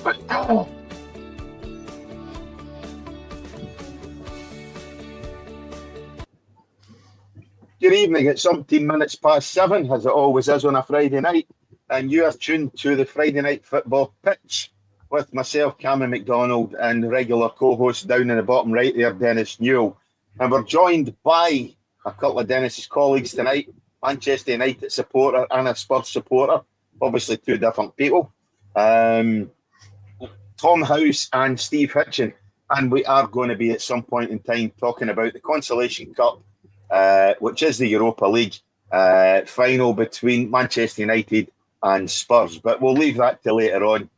Good evening. It's 7:17, as it always is on a Friday night, and you are tuned to the Friday Night Football Pitch with myself, Cameron McDonald, and regular co-host down in the bottom right there, Dennis Newell. And we're joined by a couple of Dennis's colleagues tonight, Manchester United supporter and a Spurs supporter, obviously two different people. Tom House and Steve Hitchin, and we are going to be at some point in time talking about the Consolation Cup, which is the Europa League final between Manchester United and Spurs. But we'll leave that till later on,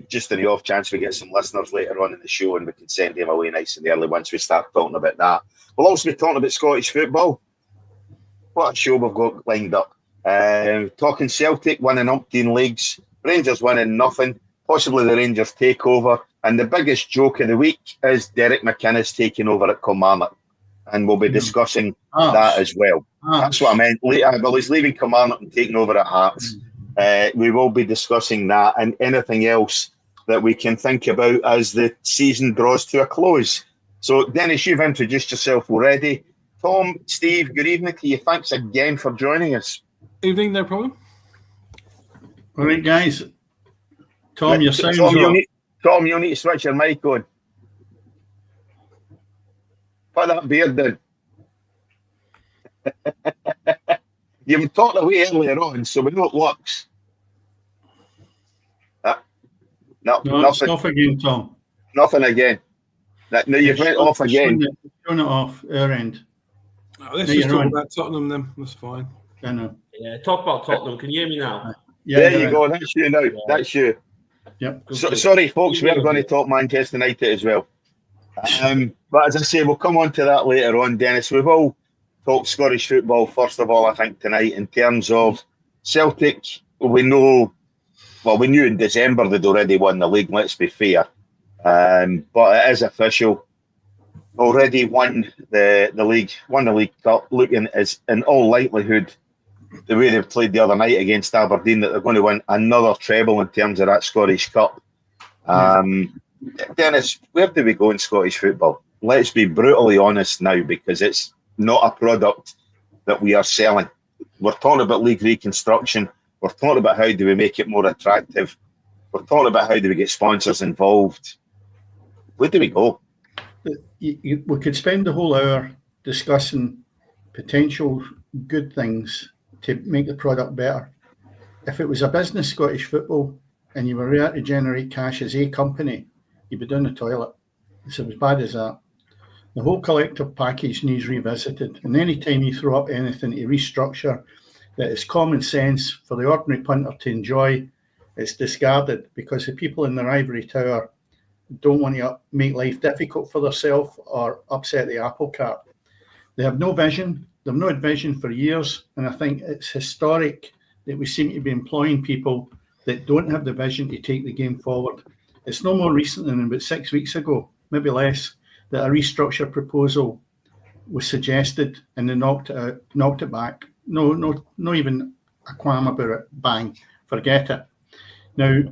just in the off chance we get some listeners later on in the show and we can send them away nice and early once we start talking about that. We'll also be talking about Scottish football. What a show we've got lined up. Talking Celtic winning umpteen leagues, Rangers winning nothing, possibly the Rangers takeover, and the biggest joke of the week is Derek McInnes taking over at Kilmarnock. And we'll be discussing that as well. That's what I meant. Well, he's leaving Kilmarnock and taking over at Hearts. We will be discussing that and anything else that we can think about as the season draws to a close. So, Dennis, you've introduced yourself already. Tom, Steve, good evening to you. Thanks again for joining us. Evening, no problem. All right, guys. Tom, your sound's Tom, you'll need to switch your mic on. Put that beard down. You were talking away earlier on, so we know it works. No, nothing. it's off again, Tom. Nothing again. No, you've went off again. Turn it off, our end. Oh, let's just talk about Tottenham then. That's fine. I know. Yeah, talk about Tottenham. Can you hear me now? Yeah, there you go. That's you now. Yeah. That's you. Yep. Sorry, folks. We're going to talk Manchester United as well. But as I say, we'll come on to that later on, Dennis. We've all talked Scottish football, first of all, I think, tonight, in terms of Celtic. We knew in December they'd already won the league, let's be fair. But it is official. Already won the League Cup, looking as, in all likelihood, the way they've played the other night against Aberdeen, that they're going to win another treble in terms of that Scottish Cup. Dennis, where do we go in Scottish football? Let's be brutally honest now, because it's not a product that we are selling. We're talking about league reconstruction. We're talking about how do we make it more attractive. We're talking about how do we get sponsors involved. Where do we go? We could spend the whole hour discussing potential good things to make the product better. If it was a business, Scottish football, and you were there to generate cash as a company, you'd be down the toilet. It's as bad as that. The whole collective package needs revisited. And any time you throw up anything to restructure that is common sense for the ordinary punter to enjoy, it's discarded because the people in their ivory tower don't want to make life difficult for themselves or upset the apple cart. They have no vision. They've no vision for years. And I think it's historic that we seem to be employing people that don't have the vision to take the game forward. It's no more recent than about 6 weeks ago, maybe less, that a restructure proposal was suggested and they knocked it back. No even a qualm about it. Bang, forget it. Now,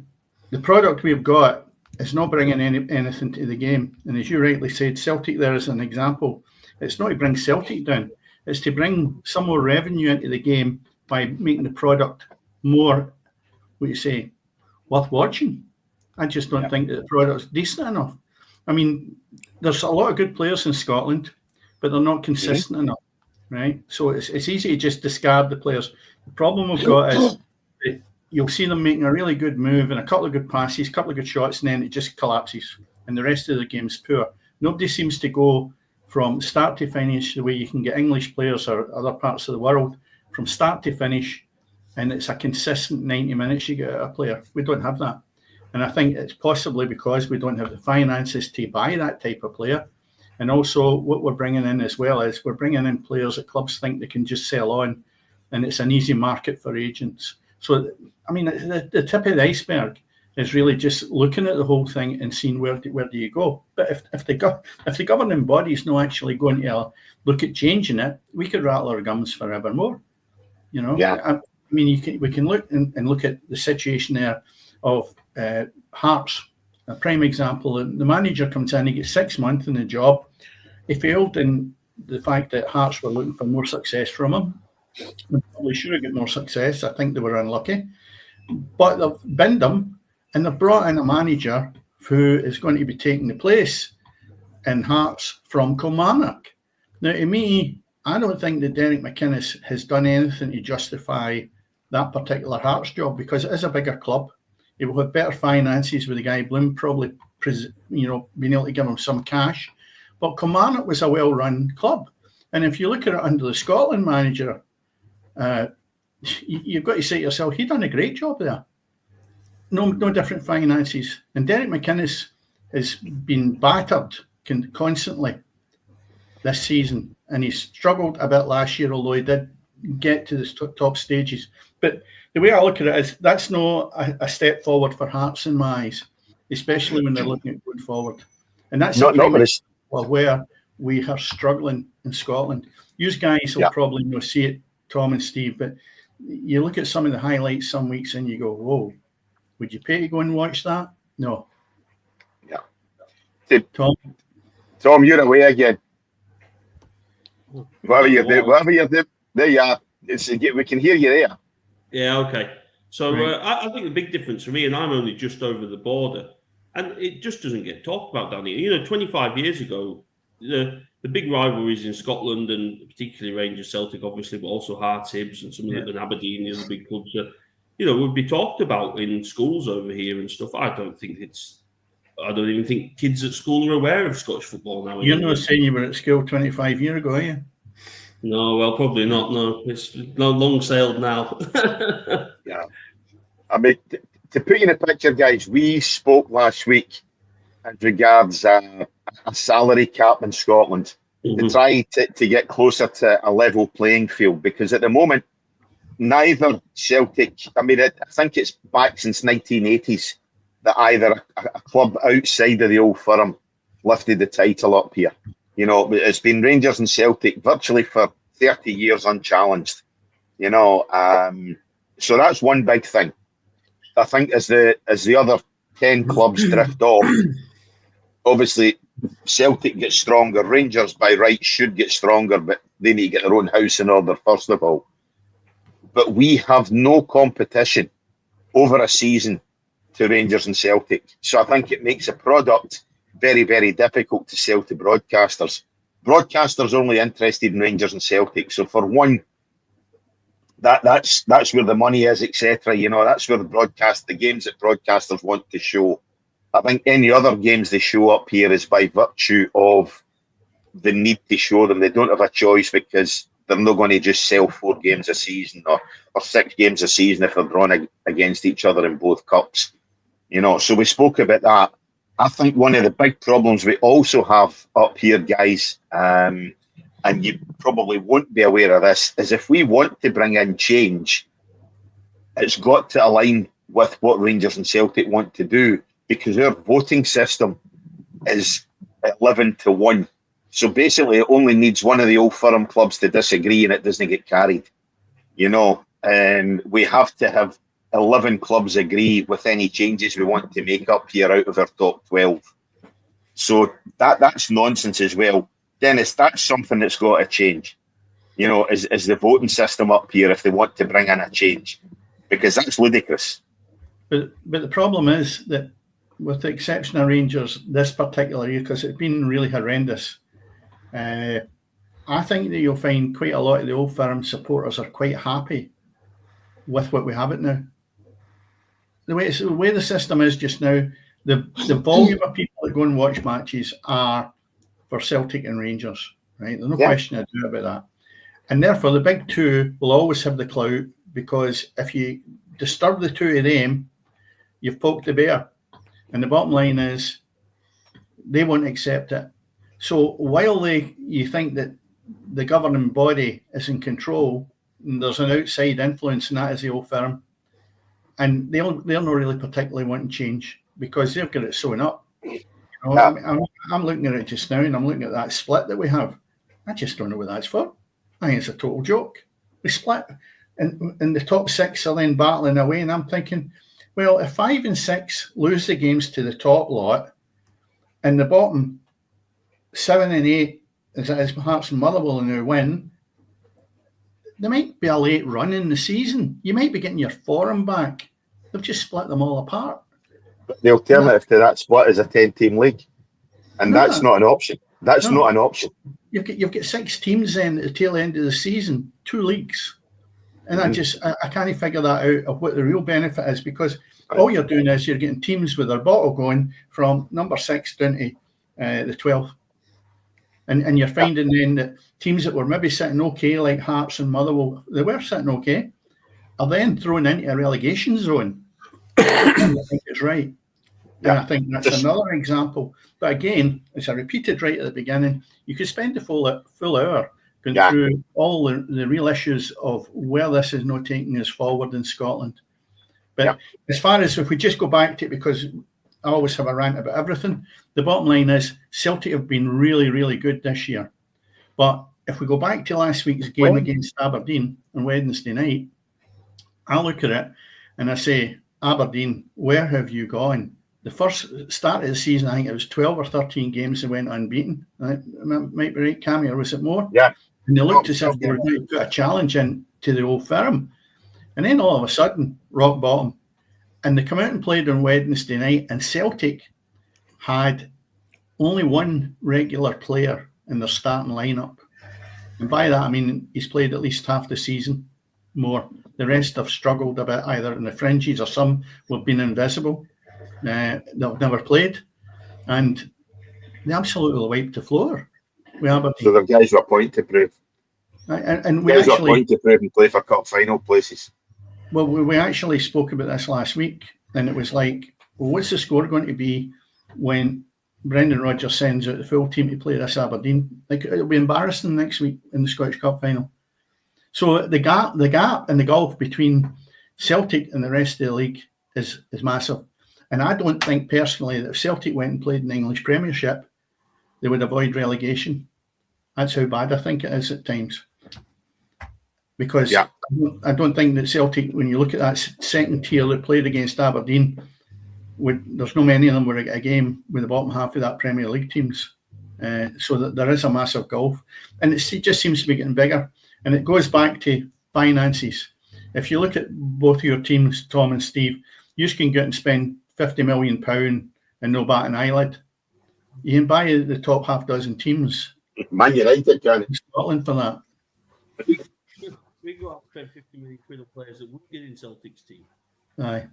the product we've got is not bringing anything to the game. And as you rightly said, Celtic there is an example. It's not to bring Celtic down. It's to bring some more revenue into the game by making the product more, worth watching. I just don't think that the product's decent enough. I mean, there's a lot of good players in Scotland, but they're not consistent enough, right? So it's easy to just discard the players. The problem we've got is that you'll see them making a really good move and a couple of good passes, a couple of good shots, and then it just collapses, and the rest of the game's poor. Nobody seems to go from start to finish the way you can get English players or other parts of the world, from start to finish, and it's a consistent 90 minutes you get out of a player. We don't have that. And I think it's possibly because we don't have the finances to buy that type of player. And also what we're bringing in as well is we're bringing in players that clubs think they can just sell on, and it's an easy market for agents. So, I mean, the tip of the iceberg is really just looking at the whole thing and seeing where do you go. But if the governing body's not actually going to look at changing it, we could rattle our gums forevermore. You know, yeah. I mean, we can look and look at the situation there of Hearts, a prime example. The manager comes in, he gets 6 months in the job. He failed in the fact that Hearts were looking for more success from him. They probably should have got more success. I think they were unlucky. But they've binned him, and they've brought in a manager who is going to be taking the place in Hearts from Kilmarnock. Now, to me, I don't think that Derek McInnes has done anything to justify that particular Hearts job, because it is a bigger club. It will have better finances with the guy Bloom probably, being able to give him some cash. But Kilmarnock was a well-run club. And if you look at it under the Scotland manager, you've got to say to yourself, he done a great job there. No different finances. And Derek McInnes has been battered constantly this season. And he struggled a bit last year, although he did get to the top stages. But the way I look at it is that's not a step forward for Hearts in my eyes, especially when they're looking at going forward. And that's where we are struggling in Scotland. You guys will probably not see it, Tom and Steve, but you look at some of the highlights some weeks and you go, whoa, would you pay to go and watch that? No. Yeah. Tom, you're away again. Whatever you're doing, there you are. We can hear you there. Yeah, okay. So I think the big difference for me, and I'm only just over the border, and it just doesn't get talked about down here. 25 years ago, the big rivalries in Scotland, and particularly Rangers, Celtic, obviously, but also Hearts, Hibs, and some of the Aberdeen, the other big clubs, would be talked about in schools over here and stuff. I don't even think kids at school are aware of Scottish football now. You're not saying you were at school 25 years ago, are you? No, well, probably not. No, it's long sailed now. Yeah. I mean, to put you in a picture, guys, we spoke last week as regards a salary cap in Scotland to try to get closer to a level playing field, because at the moment, neither Celtic, I think it's back since 1980s that either a club outside of the old firm lifted the title up here. It's been Rangers and Celtic virtually for 30 years unchallenged. So that's one big thing. I think as the other 10 clubs drift off, obviously Celtic gets stronger. Rangers by right should get stronger, but they need to get their own house in order first of all. But we have no competition over a season to Rangers and Celtic. So I think it makes a product very, very difficult to sell to broadcasters. Broadcasters are only interested in Rangers and Celtic. So for one, that's where the money is, etc. That's where the games that broadcasters want to show. I think any other games they show up here is by virtue of the need to show them. They don't have a choice, because they're not going to just sell 4 games a season or 6 games a season if they're drawn against each other in both cups. So we spoke about that. I think one of the big problems we also have up here, guys, and you probably won't be aware of this, is if we want to bring in change, it's got to align with what Rangers and Celtic want to do, because our voting system is 11-1. So basically, it only needs one of the old firm clubs to disagree and it doesn't get carried. And we have to have 11 clubs agree with any changes we want to make up here out of our top 12. So that's nonsense as well. Dennis, that's something that's got to change. Is the voting system up here if they want to bring in a change, because that's ludicrous. But the problem is that, with the exception of Rangers this particular year, because it's been really horrendous, I think that you'll find quite a lot of the old firm supporters are quite happy with what we have it now. The way the system is just now, the volume of people that go and watch matches are for Celtic and Rangers, right? There's no question I do about that. And therefore, the big two will always have the clout, because if you disturb the two of them, you've poked the bear. And the bottom line is, they won't accept it. So while you think that the governing body is in control, and there's an outside influence, and that is the old firm, and they're not really particularly wanting change, because they've got it sewn up. I'm looking at it just now, and I'm looking at that split that we have. I just don't know what that's for. I think it's a total joke. We split, and the top 6 are then battling away, and I'm thinking, Well, if 5 and 6 lose the games to the top lot, and the bottom 7 and 8, as Hearts and Motherwell now win, there might be a late run in the season. You might be getting your form back. They've just split them all apart. But the alternative to that split is a 10-team league, and that's not an option. That's not an option. You've got 6 teams then at the tail end of the season, 2 leagues. And I can't figure that out of what the real benefit is, because all you're doing is you're getting teams with their bottle going from number 6 down to the 12th. And you're finding then that teams that were maybe sitting okay, like Hearts and Motherwell, they were sitting okay, are then thrown into a relegation zone. I think it's right. Yeah. And I think that's another example. But again, as I repeated right at the beginning, you could spend the full hour going through all the real issues of where this is not taking us forward in Scotland. But as far as if we just go back to it, because I always have a rant about everything, the bottom line is Celtic have been really, really good this year. But if we go back to last week's game against Aberdeen on Wednesday night, I look at it and I say, Aberdeen, where have you gone? The first start of the season, I think it was 12 or 13 games they went unbeaten. I might be right, Cammy, or was it more? Yeah. And they looked as if they were going to put a challenge in to the Old Firm. And then all of a sudden, rock bottom. And they come out and played on Wednesday night, and Celtic had only one regular player in their starting lineup. And by that, I mean he's played at least half the season more. The rest have struggled a bit, either in the fringes or some have been invisible. They've never played. And they absolutely wiped the floor. So the guys were a point to prove. And we guys actually, were a point to prove and play for cup final places. Well, we actually spoke about this last week, and it was like, well, what's the score going to be when Brendan Rodgers sends out the full team to play this Aberdeen? Like, it'll be embarrassing next week in the Scottish Cup final. So the gap and the gulf between Celtic and the rest of the league is massive. And I don't think personally that if Celtic went and played in the English Premiership, they would avoid relegation. That's how bad I think it is at times. Because I don't think that Celtic, when you look at that second tier that played against Aberdeen, there's no many of them were a game with the bottom half of that Premier League teams. So that there is a massive gulf. And it just seems to be getting bigger. And it goes back to finances. If you look at both of your teams, Tom and Steve, you can go and spend £50 million and no bat an eyelid. You can buy the top half dozen teams. Man United can in Scotland for that. We go out and spend 50 million quid on players that won't get in Celtic's team. Aye.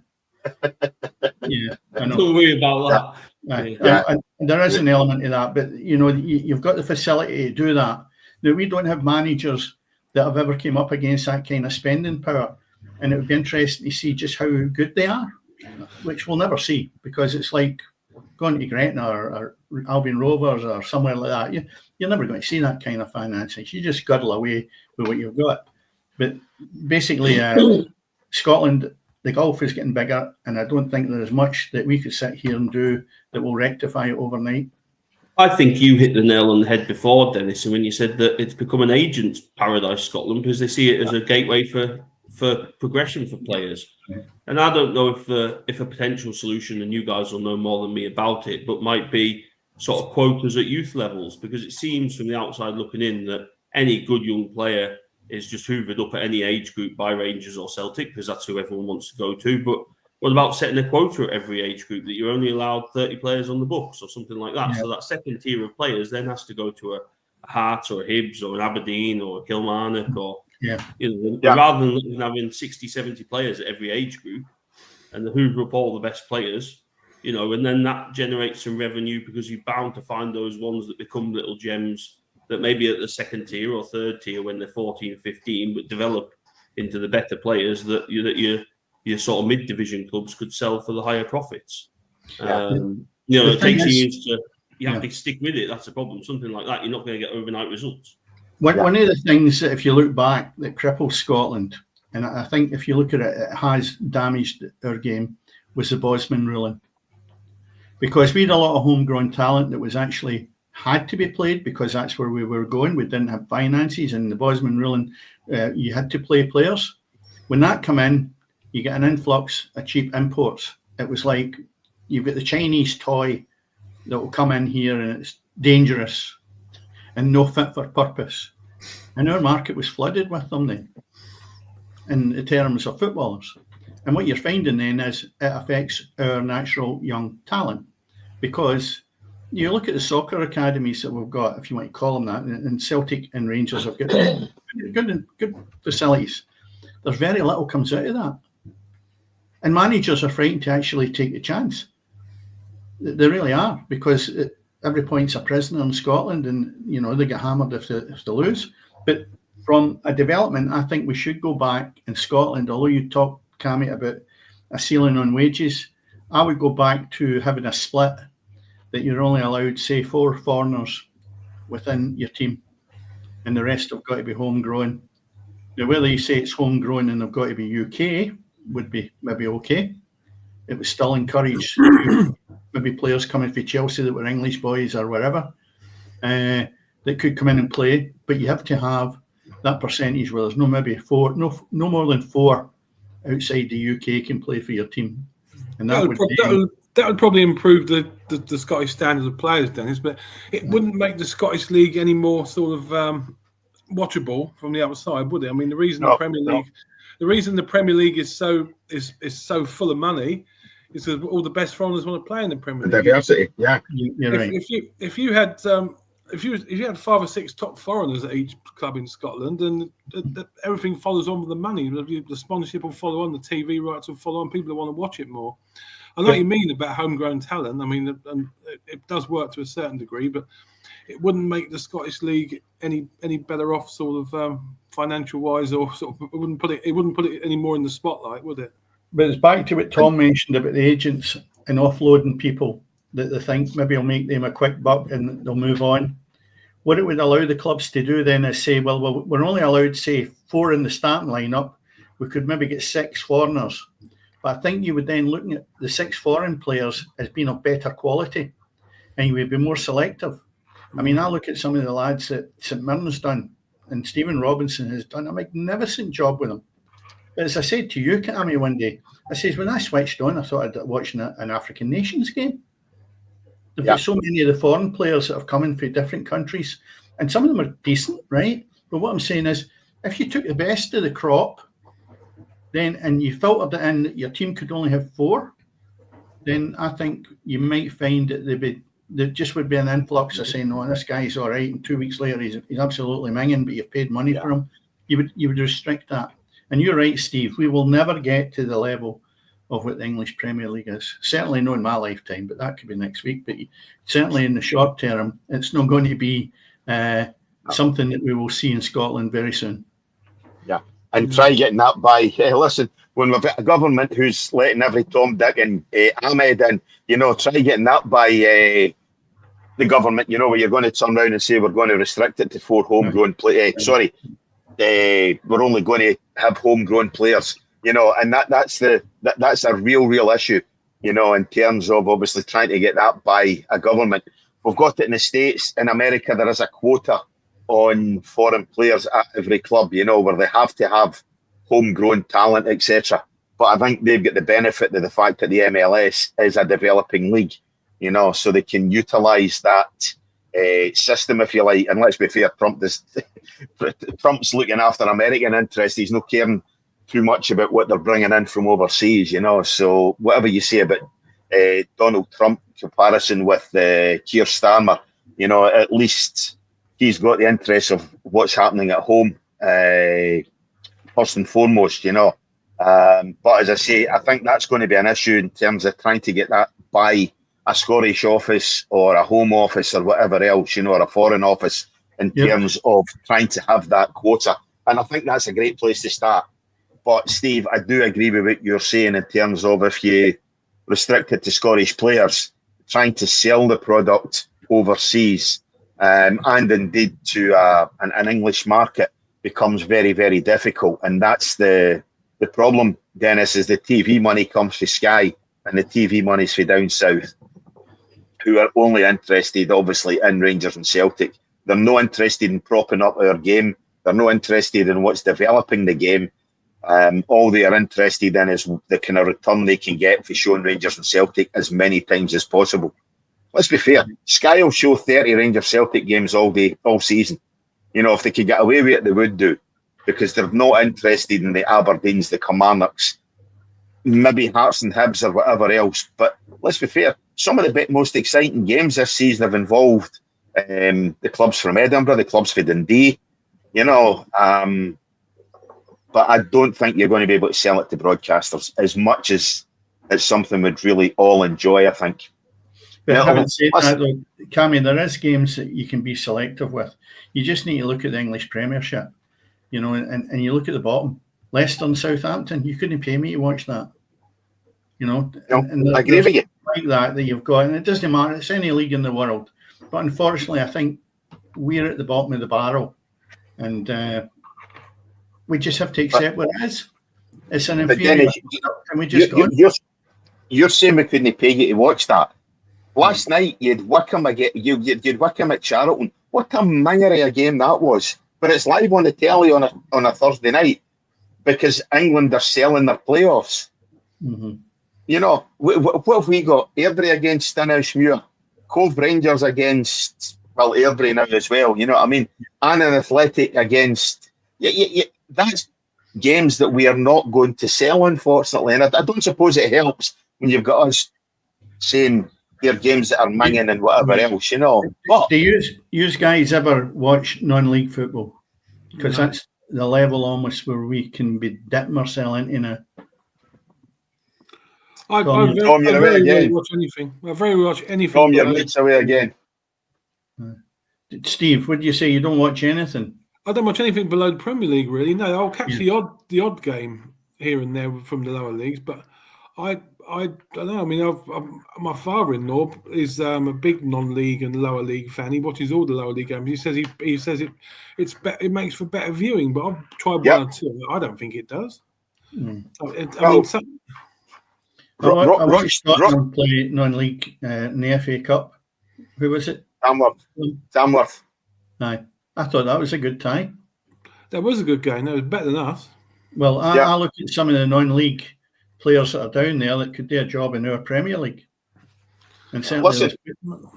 Yeah, I know. Don't worry about that. And there is an element of that, but you've got the facility to do that. Now, we don't have managers that have ever came up against that kind of spending power, and it would be interesting to see just how good they are, which we'll never see, because it's like going to Gretna or Albion Rovers or somewhere like that. You're never going to see that kind of finances. You just girdle away with what you've got. But basically, Scotland, the gulf is getting bigger, and I don't think there is much that we could sit here and do that will rectify it overnight. I think you hit the nail on the head before, Dennis, when you said that it's become an agent's paradise, Scotland, because they see it as a gateway for progression for players. Yeah. And I don't know if a potential solution, and you guys will know more than me about it, but might be sort of quotas at youth levels, because it seems from the outside looking in that any good young player is just hoovered up at any age group by Rangers or Celtic, because that's who everyone wants to go to. But what about setting a quota at every age group that you're only allowed 30 players on the books or something like that? Yeah. So that second tier of players then has to go to a Hearts or a Hibs or an Aberdeen or a Kilmarnock or, rather than having 60, 70 players at every age group and the hoover up all the best players, and then that generates some revenue because you're bound to find those ones that become little gems that maybe at the second tier or third tier when they're 14, 15, but develop into the better players that your sort of mid-division clubs could sell for the higher profits. It takes years to... You have to stick with it. That's a problem. Something like that, you're not going to get overnight results. One of the things that, if you look back, that cripples Scotland, and I think if you look at it, it has damaged our game, was the Bosman ruling. Because we had a lot of homegrown talent that was actually had to be played because that's where we were going. We didn't have finances, and the Bosman ruling, you had to play players. When that came in, you get an influx of cheap imports. It was like you've got the Chinese toy that will come in here and it's dangerous and no fit for purpose. And our market was flooded with them then, in terms of footballers. And what you're finding then is it affects our natural young talent, because you look at the soccer academies that we've got, if you want to call them that, and Celtic and Rangers have got good facilities. There's very little comes out of that. And managers are frightened to actually take the chance. They really are, because every point's a prisoner in Scotland, and they get hammered if they lose. But from a development, I think we should go back in Scotland. Although you talked, Cammy, about a ceiling on wages, I would go back to having a split that you're only allowed, say, 4 foreigners within your team, and the rest have got to be homegrown. Now, whether you say it's homegrown and they've got to be UK would be maybe okay. It was still encouraged maybe players coming from Chelsea that were English boys or whatever that could come in and play, but you have to have that percentage where there's no more than 4 outside the UK can play for your team, and that would probably improve the Scottish standards of players, Dennis. But it wouldn't make the Scottish League any more sort of watchable from the outside, would it? I mean, the reason the Premier League is so full of money is because all the best foreigners want to play in the Premier League. Diversity, yeah. You're right. If you had 5 or 6 top foreigners at each club in Scotland, and everything follows on with the money. The sponsorship will follow on, the TV rights will follow on. People will want to watch it more. I know what you mean about homegrown talent. I mean, it does work to a certain degree, but it wouldn't make the Scottish League any better off, sort of financial wise, or sort of it wouldn't put it any more in the spotlight, would it? But it's back to what Tom mentioned about the agents and offloading people that they think maybe will make them a quick buck and they'll move on. What it would allow the clubs to do then is say, well, we're only allowed, say, 4 in the starting lineup. We could maybe get 6 foreigners. But I think you would then look at the 6 foreign players as being of better quality, and you would be more selective. I mean, I look at some of the lads that St Mirren's done, and Stephen Robinson has done a magnificent job with them. But as I said to you, Cammy, one day, I says, when I switched on, I thought I'd watching an African nations game. There've got so many of the foreign players that have come in from different countries, and some of them are decent, right? But what I'm saying is, if you took the best of the crop, then and you filtered it in that your team could only have 4, then I think you might find that there just would be an influx of saying, "No, this guy's all right," and 2 weeks later he's absolutely minging, but you've paid money for him. You would restrict that. And you're right, Steve. We will never get to the level of what the English Premier League is. Certainly not in my lifetime, but that could be next week. But certainly in the short term, it's not going to be something that we will see in Scotland very soon. Yeah, and try getting that by, listen, when we've got a government who's letting every Tom, Dick and Ahmed in, try getting that by the government, where you're going to turn around and say we're going to restrict it to 4 homegrown players. We're only going to have homegrown players. And that's a real issue, in terms of obviously trying to get that by a government. We've got it in the States. In America, there is a quota on foreign players at every club, where they have to have homegrown talent, etc. But I think they've got the benefit of the fact that the MLS is a developing league, so they can utilise that system, if you like. And let's be fair, Trump's looking after American interests. He's not caring too much about what they're bringing in from overseas, So whatever you say about Donald Trump comparison with Keir Starmer, at least he's got the interest of what's happening at home first and foremost, But as I say, I think that's going to be an issue in terms of trying to get that by a Scottish office or a home office or whatever else, or a foreign office in terms of trying to have that quota. And I think that's a great place to start. But Steve, I do agree with what you're saying in terms of if you restrict it to Scottish players, trying to sell the product overseas and indeed to an English market becomes very, very difficult. And that's the problem, Dennis, is the TV money comes from Sky and the TV money's from down south, who are only interested, obviously, in Rangers and Celtic. They're not interested in propping up our game. They're not interested in what's developing the game. All they are interested in is the kind of return they can get for showing Rangers and Celtic as many times as possible. Let's be fair. Sky will show 30 Rangers Celtic games all day, all season. You know, if they could get away with it, they would do, because they're not interested in the Aberdeens, the Kilmarnocks, maybe Hearts and Hibs or whatever else. But let's be fair. Some of the most exciting games this season have involved the clubs from Edinburgh, the clubs for Dundee. You know, but I don't think you're going to be able to sell it to broadcasters as much as it's something we'd really all enjoy, I think. But having said that, though, Cammy, there is games that you can be selective with. You just need to look at the English Premiership, you know, and you look at the bottom. Leicester and Southampton, you couldn't pay me to watch that. You know, and I agree with you. Like that you've got, and it doesn't matter, it's any league in the world. But unfortunately, I think we're at the bottom of the barrel, and we just have to accept what it is. It's an inferior. And we just you're saying we couldn't pay you to watch that. Last night you'd Wickham you'd Wickham at Charlton. What a mingery a game that was! But it's live on the telly on a Thursday night because England are selling their playoffs. Mm-hmm. You know, what have we got? Airdrie against Stenhousemuir, Cove Rangers against Airdrie now as well. You know what I mean? And an Athletic against. That's games that we are not going to sell, unfortunately. And I don't suppose it helps when you've got us saying they're games that are minging and whatever else, you know. But do you guys ever watch non-league football? Because that's the level almost where we can be dipping ourselves into now. I very watch anything. I very watch anything. Tom, your mates away again. Steve, would you say you don't watch anything? I don't watch anything below the Premier League, really. No, I'll catch the odd game here and there from the lower leagues, but I don't know. I mean, my father-in-law is a big non-league and lower league fan. He watches all the lower league games. He says it makes for better viewing, but I've tried one or two. I don't think it does. I watched Scotland play non-league in the FA Cup. Who was it? Tamworth. Aye. I thought that was a good tie. That was a good game. That was better than us. Well, I look at some of the non-league players that are down there that could do a job in our Premier League. And certainly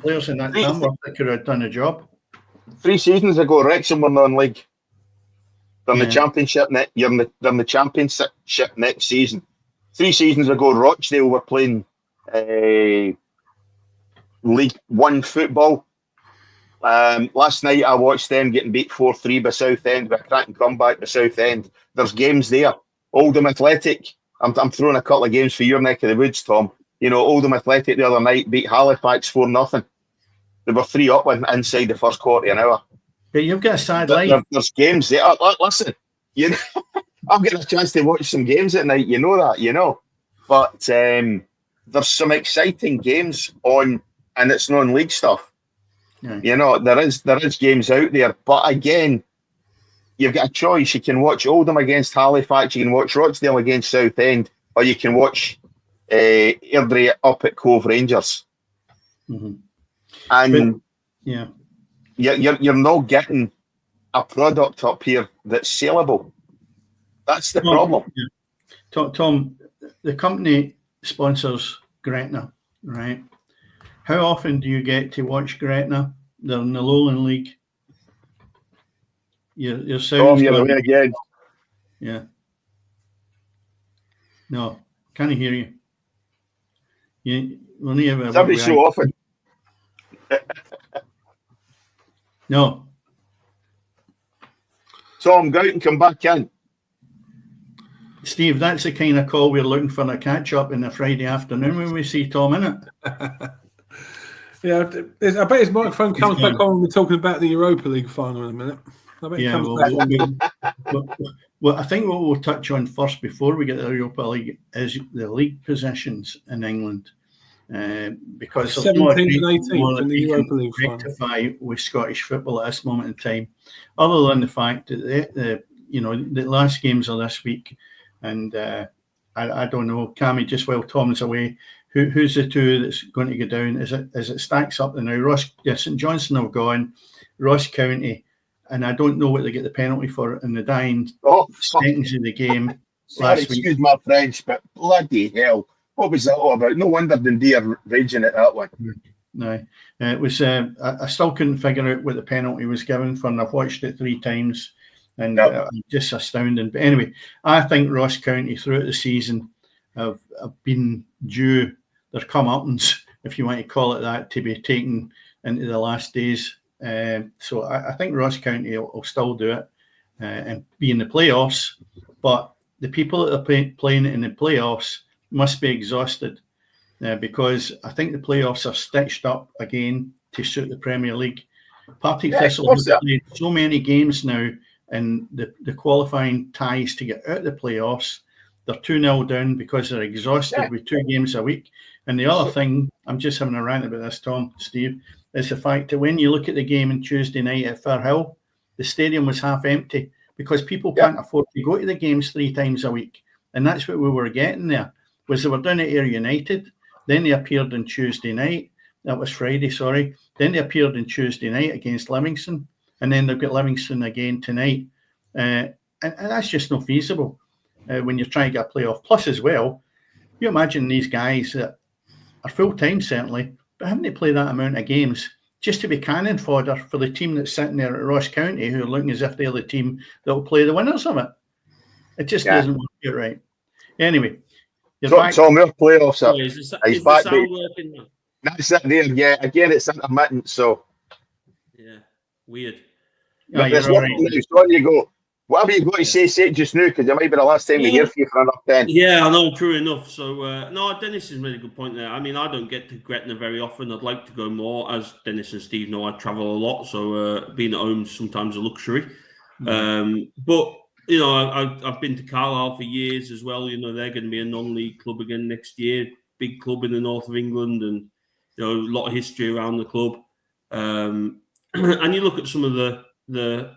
players in that Tamworth that could have done a job. 3 seasons ago, Wrexham were non-league. They're in the championship they're in the championship next season. 3 seasons ago, Rochdale were playing League One football. Last night I watched them getting beat 4-3 by Southend with a cracking comeback by Southend. There's games there. Oldham Athletic. I'm throwing a couple of games for your neck of the woods, Tom. You know, Oldham Athletic the other night beat Halifax 4-0. They were 3 up inside the first quarter of an hour. But you've got a sad life. There's games there. Listen, you know, I'm getting a chance to watch some games at night. You know that, you know. But there's some exciting games on, and it's non-league stuff. Yeah. You know, there is games out there, but again, you've got a choice. You can watch Oldham against Halifax, you can watch Rochdale against Southend, or you can watch Airdrie up at Cove Rangers. Mm-hmm. And you're not getting a product up here that's saleable. That's the problem. Yeah. Tom, the company sponsors Gretna, right? How often do you get to watch Gretna? They're in the Lowland League. Your sound's you're away again. Yeah. No, can't hear you. You only ever every so often. No. Tom, go out and come back in. Steve, that's the kind of call we're looking for, a catch-up in a Friday afternoon when we see Tom in it. Yeah, I bet his microphone comes back on when we're talking about the Europa League final in a minute. I bet it comes back. Well, I think what we'll touch on first before we get to the Europa League is the league positions in England. Because 17th and 18th in the Europa League rectify with Scottish football at this moment in time, other than the fact that the last games are this week, and I don't know, Cammy, just while Tom's away, who's the two that's going to go down? Is it stacks up now? St Johnstone have gone, Ross County, and I don't know what they get the penalty for in the dying seconds of the game. Sorry, last week. excuse my French, but bloody hell, what was that all about? No wonder Dundee are raging at that one. No, it was. I still couldn't figure out what the penalty was given for, and I've watched it 3 times, and just astounding. But anyway, I think Ross County throughout the season have been due their comeuppance, if you want to call it that, to be taken into the last days. So I think Ross County will still do it and be in the playoffs. But the people that are playing in the playoffs must be exhausted because I think the playoffs are stitched up again to suit the Premier League. Partick Thistle have played so many games now in the qualifying ties to get out of the playoffs. They're 2-0 down because they're exhausted with 2 games a week. And the other thing, I'm just having a rant about this, Tom, Steve, is the fact that when you look at the game on Tuesday night at Firhill, the stadium was half empty because people can't afford to go to the games 3 times a week. And that's what we were getting there, was they were down at Ayr United. Then they appeared on Tuesday night. That was Friday, sorry. Then they appeared on Tuesday night against Livingston. And then they've got Livingston again tonight. And that's just not feasible when you're trying to get a playoff. Plus, as well, you imagine these guys that are full-time, certainly, but having to play that amount of games just to be cannon fodder for the team that's sitting there at Ross County, who are looking as if they're the team that will play the winners of it. It just doesn't work out right. Anyway, Tom, our playoffs are. Is the sound working now? That's it there. Yeah, again, it's intermittent, so. Yeah, weird. But there's nothing new. So on you go. Whatever you've got to say it just now, because it might be the last time we hear from you for another 10. Yeah, I know, true enough. So, no, Dennis has made a good point there. I mean, I don't get to Gretna very often. I'd like to go more. As Dennis and Steve know, I travel a lot, so being at home is sometimes a luxury. But, you know, I've been to Carlisle for years as well. You know, they're going to be a non-league club again next year. Big club in the north of England and, you know, a lot of history around the club. And you look at some of the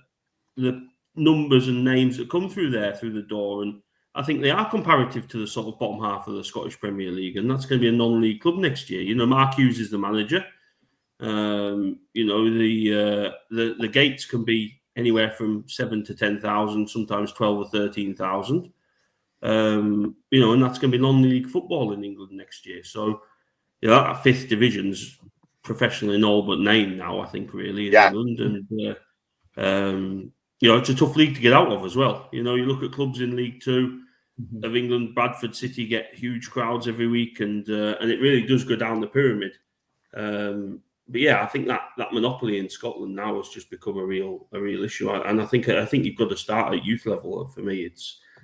numbers and names that come through the door, and I think they are comparative to the sort of bottom half of the Scottish Premier League, and that's going to be a non-league club next year. You know, Mark Hughes is the manager. You know, the gates can be anywhere from 7,000 to 10,000, sometimes 12,000 or 13,000. You know, and that's going to be non-league football in England next year. So, you know, that 5th division's professional in all but name now, I think, really, in England, and you know, it's a tough league to get out of as well. You know, you look at clubs in League Two of England, Bradford City get huge crowds every week, and it really does go down the pyramid. But yeah, I think that monopoly in Scotland now has just become a real issue, and I think you've got to start at youth level. For me,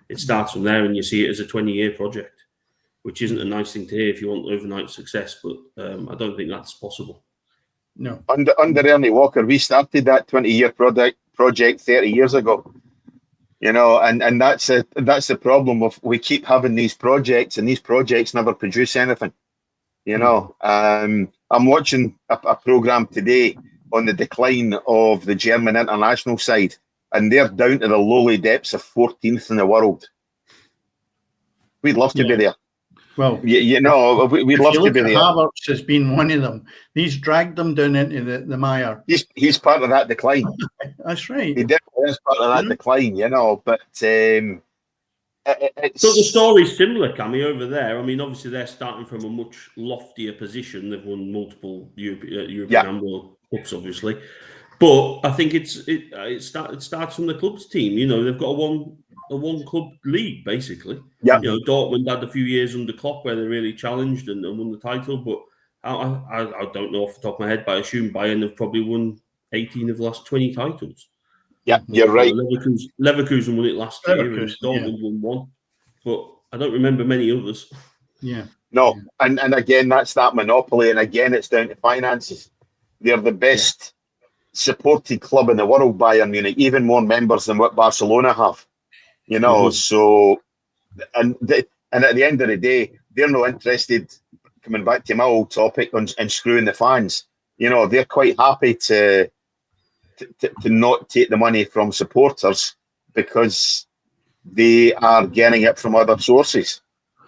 it starts from there, and you see it as a 20-year project, which isn't a nice thing to hear if you want overnight success, but I don't think that's possible. No. Under Ernie Walker, we started that 20-year project 30 years ago. You know, and that's the problem of we keep having these projects, and these projects never produce anything. You know, I'm watching a program today on the decline of the German international side, and they're down to the lowly depths of 14th in the world. We'd love to be there. Well, you know, we'd love to be there. Havertz has been one of them. He's dragged them down into the mire. He's part of that decline. That's right. He definitely is part of that decline, you know. But so the story's similar, Cammy, over there. I mean, obviously they're starting from a much loftier position. They've won multiple European and World Cups, obviously. But I think it starts from the club's team. You know, they've got a one club league basically. Yeah. You know, Dortmund had a few years under Klopp where they really challenged and won the title, but I don't know off the top of my head, but I assume Bayern have probably won 18 of the last 20 titles. Yeah, you're right. Leverkusen won it last year, and Dortmund won one, but I don't remember many others. Yeah. No, and again, that's that monopoly, and again, it's down to finances. They're the best supported club in the world, Bayern Munich, even more members than what Barcelona have. You know, so, and at the end of the day, they're not interested, coming back to my old topic, on screwing the fans. You know, they're quite happy to not take the money from supporters because they are getting it from other sources.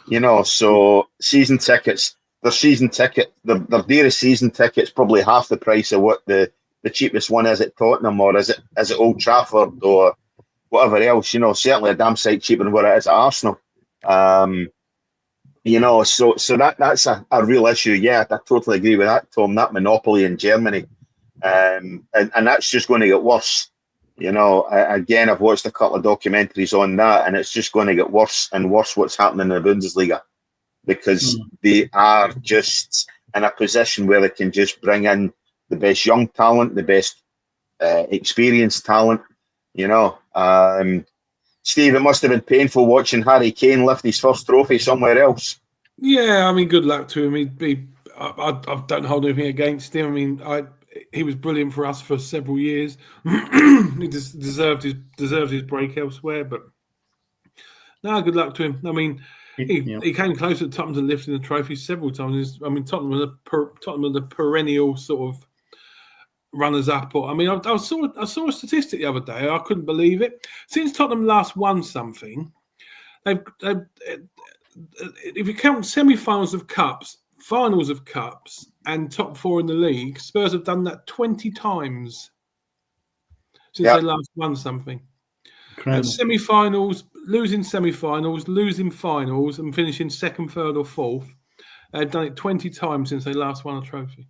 You know, so season tickets, their dearest season tickets probably half the price of what the cheapest one is at Tottenham, or is it Old Trafford, or whatever else, certainly a damn sight cheaper than what it is at Arsenal. So that's a real issue. Yeah, I totally agree with that, Tom. That monopoly in Germany, and that's just going to get worse. Again, I've watched a couple of documentaries on that, and it's just going to get worse and worse what's happening in the Bundesliga, because they are just in a position where they can just bring in the best young talent, the best experienced talent. Steve, it must have been painful watching Harry Kane lift his first trophy somewhere else. Yeah, I mean, good luck to him. I don't hold anything against him. I mean, he was brilliant for us for several years. He deserved his break elsewhere, but no, good luck to him. I mean, he came close at Tottenham to lifting the trophy several times. I mean, Tottenham are the perennial sort of runners-up. I mean, I saw a statistic the other day. I couldn't believe it. Since Tottenham last won something, they've if you count semi-finals of cups, finals of cups, and top four in the league, Spurs have done that 20 times since they last won something. And semi-finals, losing semi-finals, losing finals, and finishing second, third, or fourth. They've done it 20 times since they last won a trophy.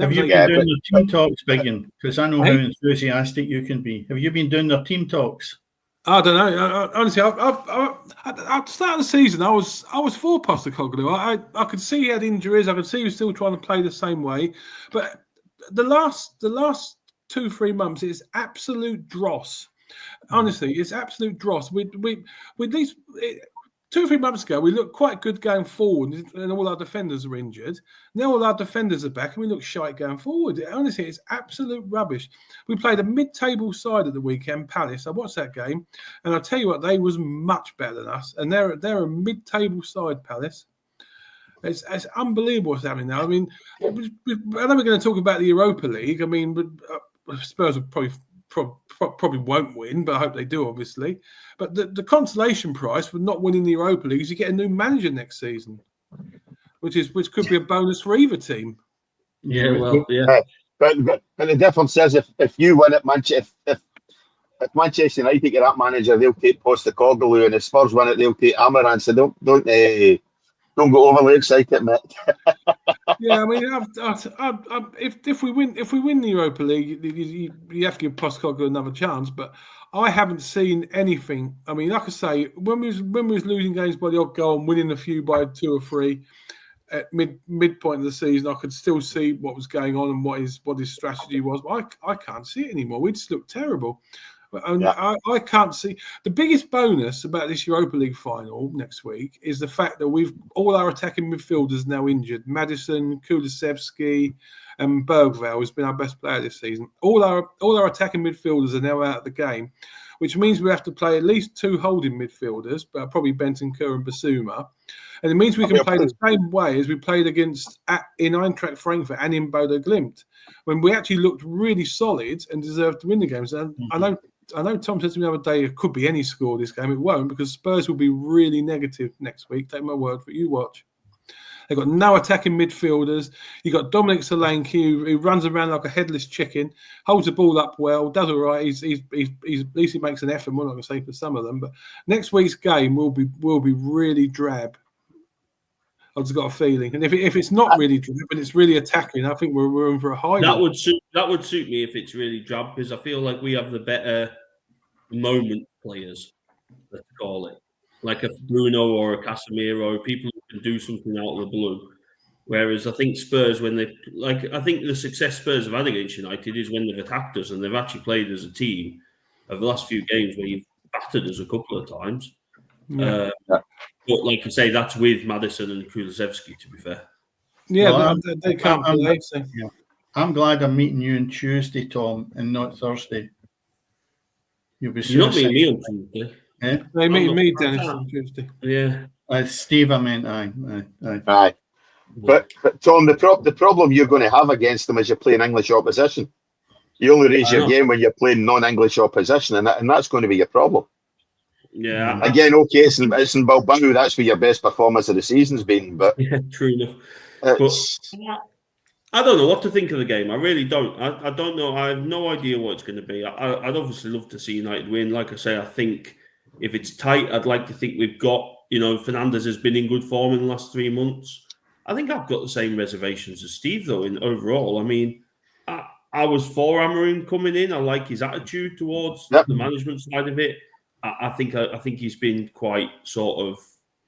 Have you been doing the team talks, Biggin? Because I know how enthusiastic you can be. Have you been doing their team talks? I don't know. Honestly, at the start of the season, I was for Postecoglou. I could see he had injuries. I could see he was still trying to play the same way. But the last 2-3 months, it's absolute dross. Honestly, it's absolute dross. With these 2 or 3 months ago, we looked quite good going forward, and all our defenders are injured. Now all our defenders are back, and we look shite going forward. Honestly, it's absolute rubbish. We played a mid-table side at the weekend, Palace. I watched that game, and I'll tell you what, they was much better than us. And they're a mid-table side, Palace. It's unbelievable what's happening now. I mean, I know we're going to talk about the Europa League. I mean, but Spurs will probably won't win, but I hope they do, obviously. But the consolation prize for not winning the Europa League is you get a new manager next season, which could be a bonus for either team. Yeah, well, yeah. But the difference is if you win at Manchester, if Manchester United get that manager, they'll take Postecoglou, and if Spurs win it, they'll take Amaran. So don't go overly excited, mate. Yeah, I mean, if we win the Europa League, you have to give Postecoglou another chance. But I haven't seen anything. I mean, like I say, when we was losing games by the odd goal and winning a few by 2 or 3 at midpoint of the season, I could still see what was going on and what his strategy was. But I can't see it anymore. We just look terrible. And I can't see the biggest bonus about this Europa League final next week is the fact that all our attacking midfielders now injured. Maddison, Kulusevski, and Bergvall has been our best player this season. All our attacking midfielders are now out of the game, which means we have to play at least 2 holding midfielders, but probably Bentancur and Basuma. And it means we can play the same way as we played in Eintracht Frankfurt and in Bodo Glimt, when we actually looked really solid and deserved to win the games. And I know Tom said to me the other day it could be any score this game. It won't, because Spurs will be really negative next week. Take my word for it. You watch. They've got no attacking midfielders. You've got Dominic Solanke, who runs around like a headless chicken, holds the ball up well, does all right. He's at least he makes an effort. We're not going to say for some of them, but next week's game will be really drab. I've just got a feeling, and if it's not really drab and it's really attacking, I think we're in for a high. That would suit me if it's really drab, because I feel like we have the better moment players, let's call it, like a Bruno or a Casemiro, people who can do something out of the blue. Whereas I think Spurs, I think the success Spurs have had against United is when they've attacked us and they've actually played as a team. Over the last few games where you've battered us a couple of times. Yeah. But like you say, that's with Maddison and Kulusevski, to be fair. Yeah, well, they can't play. I'm glad I'm meeting you on Tuesday, Tom, and not Thursday. You'll be You're not meeting me on Tuesday. Yeah? They meeting me, Dennis, on Tuesday. Yeah. Steve, I meant aye. Aye. But Tom, the problem you're going to have against them is you're playing English opposition. You only raise your game when you're playing non-English opposition, and that's going to be your problem. Yeah. Again, okay, it's in Bilbao. That's where your best performance of the season's been. But yeah, true enough. I don't know what to think of the game. I really don't. I don't know. I have no idea what it's going to be. I'd obviously love to see United win. Like I say, I think if it's tight, I'd like to think we've got, Fernandes has been in good form in the last 3 months. I think I've got the same reservations as Steve, though, in overall. I mean, I was for Amorim coming in. I like his attitude towards the management side of it. I think he's been quite sort of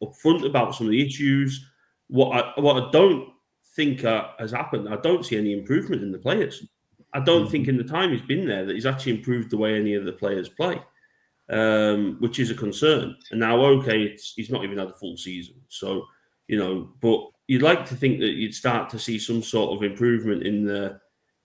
upfront about some of the issues. What I don't think has happened, I don't see any improvement in the players. I don't think in the time he's been there that he's actually improved the way any of the players play, which is a concern. And now, okay, he's not even had a full season. So, but you'd like to think that you'd start to see some sort of improvement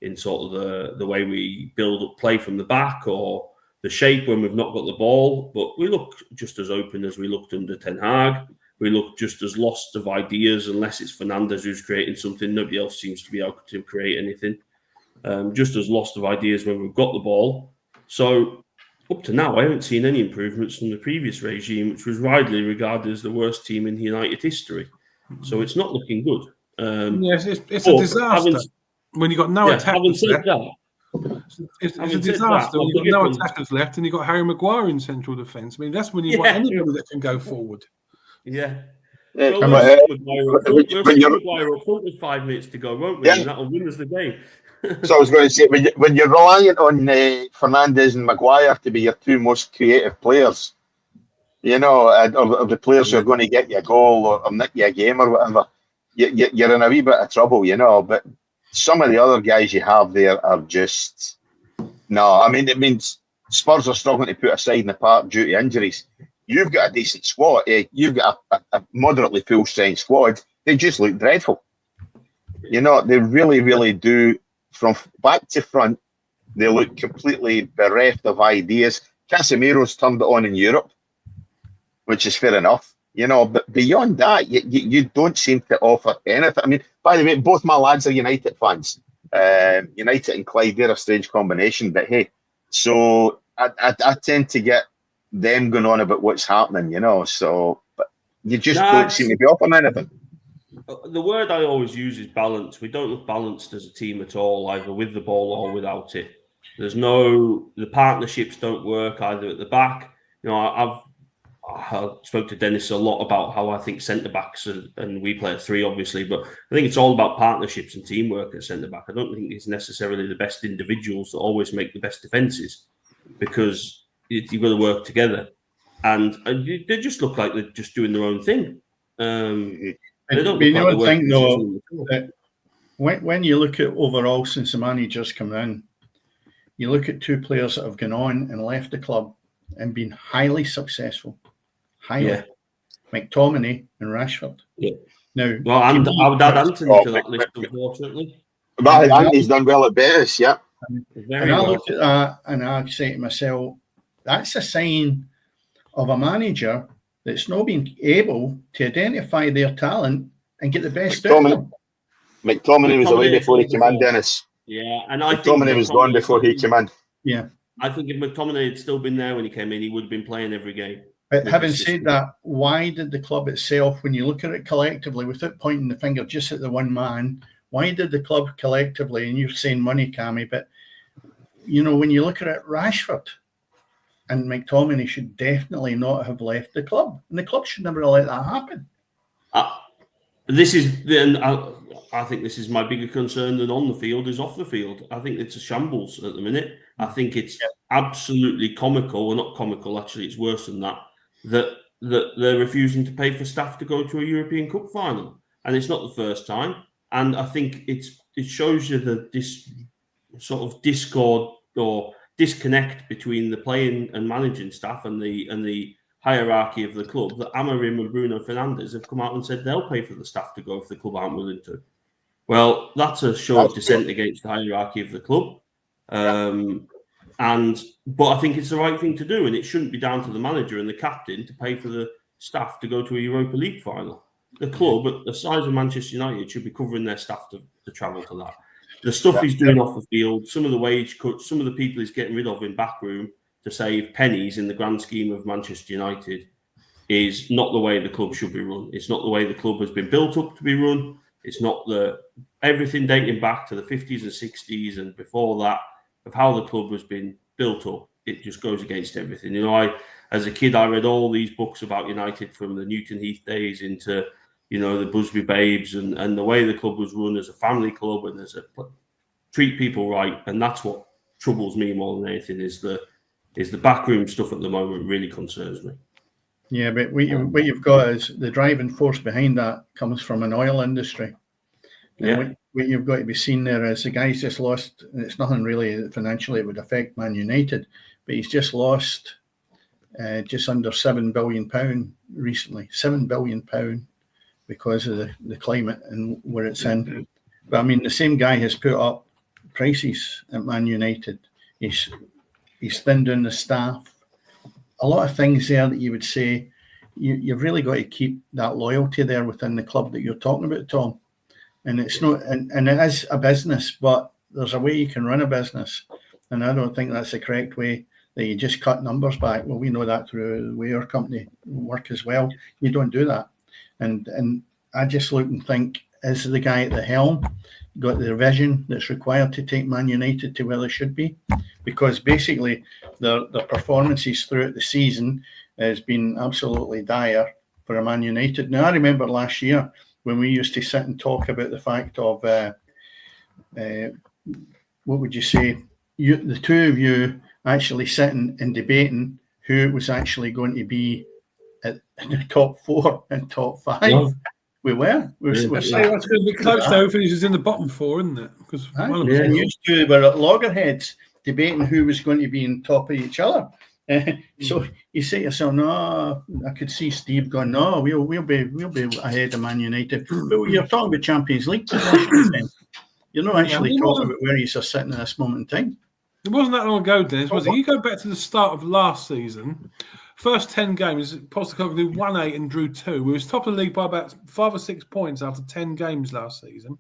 in sort of the way we build up play from the back, or the shape when we've not got the ball. But we look just as open as we looked under Ten Hag. We look just as lost of ideas, unless it's Fernandes who's creating something. Nobody else seems to be able to create anything. Just as lost of ideas when we've got the ball. So up to now, I haven't seen any improvements from the previous regime, which was widely regarded as the worst team in United history. So it's not looking good. Yes, it's a disaster when you've got no attackers left. It's a disaster when you've got no attackers left and you've got Harry Maguire in central defence. I mean, that's when you want anybody that can go forward. Yeah. Well, Maguire up front with 5 minutes to go, won't we? Yeah. And that'll win us the game. So I was going to say, when you're reliant on Fernandes and Maguire to be your two most creative players, or the players who are going to get you a goal or nick you a game or whatever, you're in a wee bit of trouble, But some of the other guys you have there are just no. I mean, it means Spurs are struggling to put a side in the park due to injuries. You've got a decent squad. You've got a moderately full-strength squad. They just look dreadful. They really, really do. From back to front, they look completely bereft of ideas. Casemiro's turned it on in Europe, which is fair enough. But beyond that, you don't seem to offer anything. I mean, by the way, both my lads are United fans. United and Clyde, they're a strange combination. But hey, so I tend to get them going on about what's happening, So, but you just don't seem to be offering anything. The word I always use is balance. We don't look balanced as a team at all, either with the ball or without it. The partnerships don't work either at the back. I spoke to Dennis a lot about how I think centre-backs, and we play at 3, obviously, but I think it's all about partnerships and teamwork at centre-back. I don't think it's necessarily the best individuals that always make the best defences, because you've got to work together. And they just look like they're just doing their own thing. They don't look like thing, though, that when you look at overall since the manager's come in, you look at 2 players that have gone on and left the club and been highly successful. McTominay and Rashford. Yeah. Now, I would add Anthony to that list, unfortunately. But Anthony's done well at Betis, yeah. And I look at that and I say to myself, that's a sign of a manager that's not been able to identify their talent and get the best out of them. McTominay was away before he came in, Dennis. Yeah, and McTominay was gone before he came in. Yeah. I think if McTominay had still been there when he came in, he would have been playing every game. But having said that, why did the club itself, when you look at it collectively, without pointing the finger just at the one man, why did the club collectively, and you're saying money, Cammy, but, when you look at it, Rashford and McTominay should definitely not have left the club. And the club should never let that happen. I think this is my bigger concern than on the field is off the field. I think it's a shambles at the minute. I think it's absolutely comical. Well, not comical, actually, it's worse than that. That they're refusing to pay for staff to go to a European Cup final. And it's not the first time. And I think it shows you this sort of discord or disconnect between the playing and managing staff and the hierarchy of the club, that Amorim and Bruno Fernandes have come out and said they'll pay for the staff to go if the club aren't willing to. Well, that's a show of dissent against the hierarchy of the club. But I think it's the right thing to do, and it shouldn't be down to the manager and the captain to pay for the staff to go to a Europa League final. The club, at the size of Manchester United, should be covering their staff to travel to that. The stuff he's doing off the field, some of the wage cuts, some of the people he's getting rid of in backroom to save pennies in the grand scheme of Manchester United is not the way the club should be run. It's not the way the club has been built up to be run. It's not the everything dating back to the 50s and 60s and before that, of how the club has been built up, it just goes against everything. You know, as a kid, I read all these books about United from the Newton Heath days into, you know, the Busby Babes and the way the club was run as a family club and as a treat people right. And that's what troubles me more than anything is the backroom stuff at the moment really concerns me. Yeah, but what you've got is the driving force behind that comes from an oil industry. And what you've got to be seen there is the guy's just lost, and it's nothing really that financially it would affect Man United, but he's just lost just under £7 billion recently, £7 billion because of the climate and where it's in. But I mean, the same guy has put up prices at Man United. He's thinned down the staff. A lot of things there that you would say you've really got to keep that loyalty there within the club that you're talking about, Tom. And it's not, and it is a business, but there's a way you can run a business. And I don't think that's the correct way, that you just cut numbers back. Well, we know that through the way our company work as well. You don't do that. And I just look and think, is the guy at the helm got the vision that's required to take Man United to where they should be? Because basically their performances throughout the season has been absolutely dire for a Man United. Now, I remember last year when we used to sit and talk about the fact of, what would you say, the two of you actually sitting and debating who was actually going to be at the top 4 and top 5. No. We were. It's going to be close though. Finishes in the bottom 4, isn't it? Because and used to were at loggerheads debating who was going to be in top of each other. So you say to yourself, "No, I could see Steve going, no, we'll be ahead of Man United." But you're talking about Champions League positions, then. You're not actually talking about where he's sitting at this moment in time. It wasn't that long ago, Dennis, was it? You go back to the start of last season. First 10 games, Postecoglou won 8 and drew 2. We was top of the league by about 5 or 6 points after 10 games last season.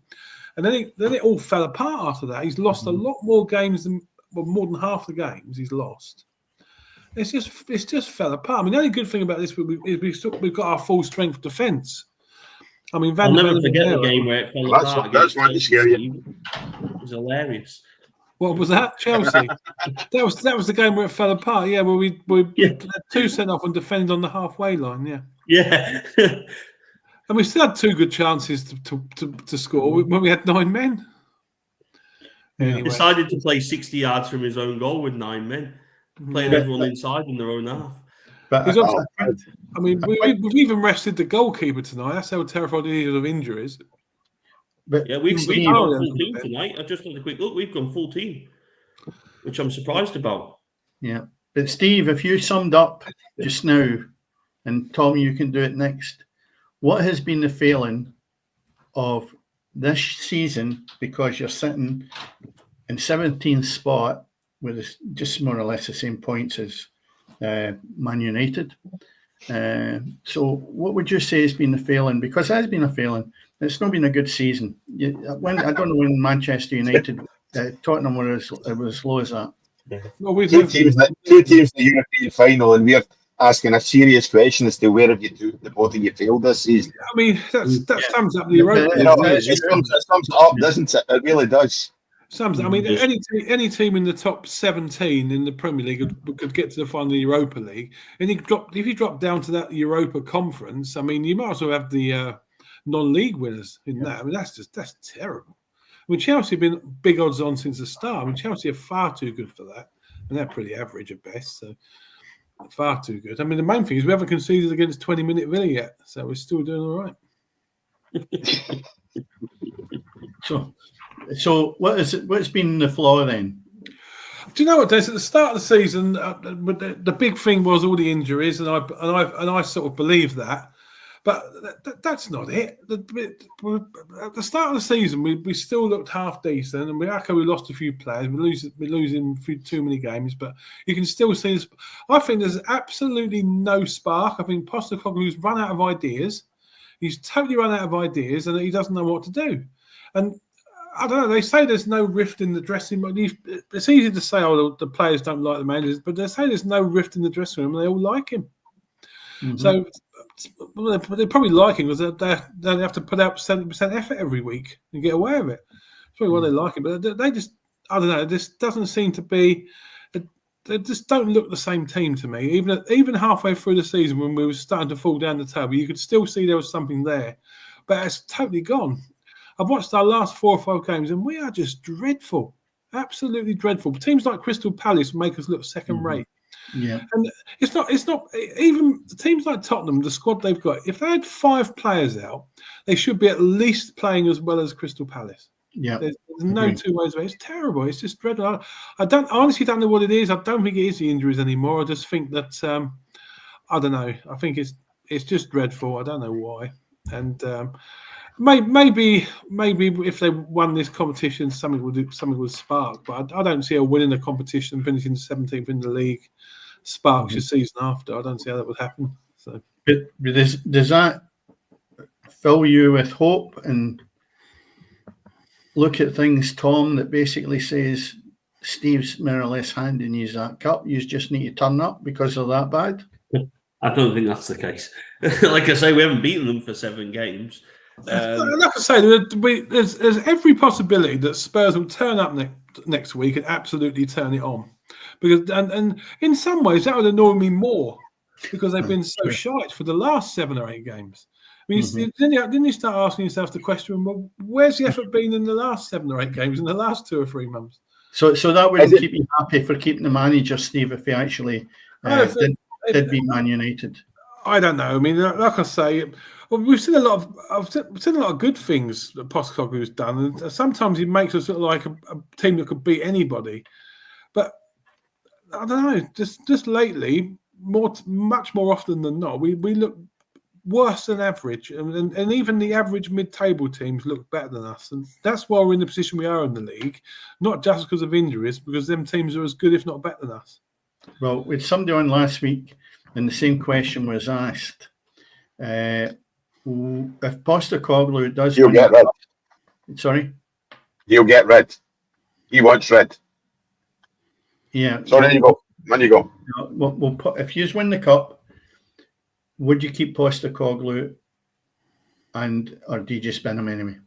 And then it all fell apart after that. He's lost a lot more games than, well, more than half the games he's lost. It's just fell apart. I mean, the only good thing about this is we've got our full strength defence. I mean, I'll never forget the game where it fell apart. That's one to scare you. It was hilarious. What was that? Chelsea. that was the game where it fell apart. Yeah, where we had 2 sent off and defended on the halfway line. Yeah. Yeah. And we still had 2 good chances to score when we had 9 men. Anyway. He decided to play 60 yards from his own goal with 9 men, playing everyone inside in their own half. But I mean, we've even rested the goalkeeper tonight. That's how terrified he is of injuries. But yeah, we've gone full team tonight. I just had a quick look. We've gone full team, which I'm surprised about. Yeah, but Steve, if you summed up just now, and Tom, you can do it next. What has been the failing of this season, because you're sitting in 17th spot with just more or less the same points as Man United? So what would you say has been the failing? Because it has been a failing. It's not been a good season. I don't know when Manchester United, Tottenham were as low as that. Well, two teams in the European final, and we're asking a serious question as to where have the both of you failed this season. I mean, that sums up the Europa. It sums it up, doesn't it? It really does. I mean, any team in the top 17 in the Premier League could get to the final of the Europa League, and if you drop down to that Europa Conference, I mean, you might as well have the non-league winners in that. I mean, that's terrible. I mean, Chelsea have been big odds on since the start. I mean, Chelsea are far too good for that, and they're pretty average at best. So far too good. I mean, the main thing is we haven't conceded against 20-minute Villa yet, so we're still doing all right. So what's been the flaw then? Do you know what, Des? At the start of the season, the big thing was all the injuries, and I sort of believe that. But that's not it. At the start of the season, we still looked half decent, and we lost a few players. We're losing too many games, but you can still see this. I think there's absolutely no spark. I think Postecoglou's run out of ideas. He's totally run out of ideas, and he doesn't know what to do. And I don't know. They say there's no rift in the dressing room. It's easy to say, oh, the players don't like the managers, but they say there's no rift in the dressing room, and they all like him. Mm-hmm. So well, they're probably liking because they have to put out 70% effort every week and get away with it. That's probably why they like it. But they just, I don't know, this doesn't seem to be. They just don't look the same team to me. Even halfway through the season, when we were starting to fall down the table, you could still see there was something there, but it's totally gone. I've watched our last 4 or 5 games, and we are just dreadful, absolutely dreadful. Teams like Crystal Palace make us look second rate. Yeah, and it's not even teams like Tottenham, the squad they've got. If they had 5 players out, they should be at least playing as well as Crystal Palace. yeah. There's no two ways about it. It's terrible. It's just dreadful. I honestly don't know what it is. I don't think it is the injuries anymore. I just think that I don't know. I think it's just dreadful. I don't know why. And maybe if they won this competition, something would spark. But I don't see a winning the competition, finishing 17th in the league, sparks the season after. I don't see how that would happen. So, But does that fill you with hope and look at things, Tom, that basically says Steve's more or less handing you that cup? You just need to turn up because they're that bad? I don't think that's the case. Like I say, we haven't beaten them for 7 games. like I say, there's every possibility that Spurs will turn up next week and absolutely turn it on. Because and in some ways that would annoy me more because they've been so shite for the last 7 or 8 games. I mean, then you start asking yourself the question: well, where's the effort been in the last 7 or 8 games in the last 2 or 3 months? So that wouldn't keep you happy for keeping the manager, Steve, if he actually did beat Man United. I don't know. I mean, like I say, we've seen a lot of good things that Postecoglou's done, and sometimes he makes us look like a team that could beat anybody. But I don't know. Just lately, much more often than not, we look worse than average, and even the average mid-table teams look better than us, and that's why we're in the position we are in the league, not just because of injuries, because them teams are as good, if not better than us. Well, with somebody on last week, and the same question was asked, if Postecoglou does, he'll get rid. Sorry, He'll get rid. He wants rid. Yeah. So there you go. Man, you go. We'll if you win the cup, would you keep Postecoglou, or do you just spin him anyway?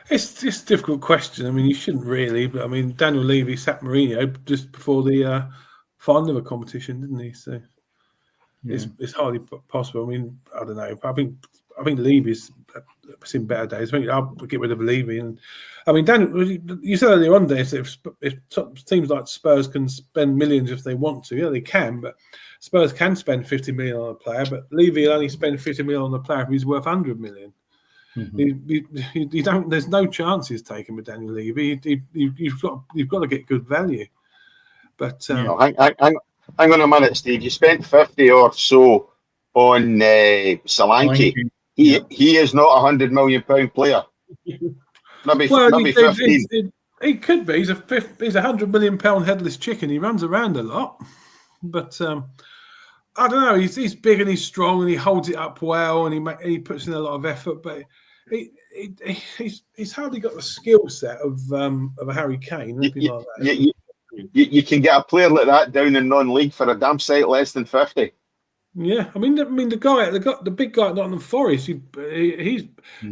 It's a difficult question. I mean, you shouldn't really, but I mean, Daniel Levy sacked Mourinho just before the final of a competition, didn't he? So it's hardly possible. I mean, I don't know. I think Levy's seen better days. I think I'll get rid of Levy. And I mean, Daniel, you said earlier on, Dave, if teams like Spurs can spend millions if they want to, yeah, they can, but Spurs can spend 50 million on a player, but Levy will only spend 50 million on a player if he's worth 100 million. You don't. There's no chances taken with Daniel Levy. You've got to get good value. But hang on a minute, Steve. You spent 50 or so on Solanke. He is not a £100 million player. Maybe 15. He could be. He's a £100 million headless chicken. He runs around a lot, but I don't know. He's big and he's strong and he holds it up well and he puts in a lot of effort, but he's hardly got the skill set of a Harry Kane. Like that. You can get a player like that down in non-league for a damn sight less than 50. Yeah, I mean the big guy at Nottingham Forest. He's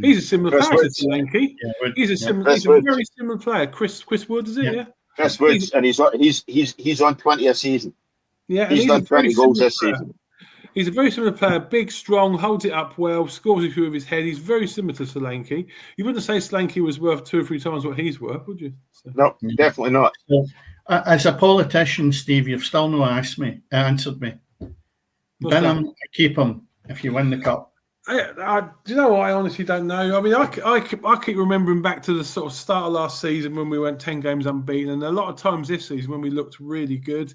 a similar player to Solanke. Yeah, he's a very similar player. Chris Wood, is it? Yeah. Chris Woods, and he's on 20 a season. Yeah, he's done 20 goals this season. He's a very similar player, big, strong, holds it up well, scores a few with his head. He's very similar to Solanke. You wouldn't say Solanke was worth 2 or 3 times what he's worth, would you? So. No, definitely not. So, as a politician, Steve, you've still not answered me. Bin him, keep him if you win the cup. Do you know what? I honestly don't know. I mean, I keep remembering back to the sort of start of last season when we went 10 games unbeaten, and a lot of times this season when we looked really good.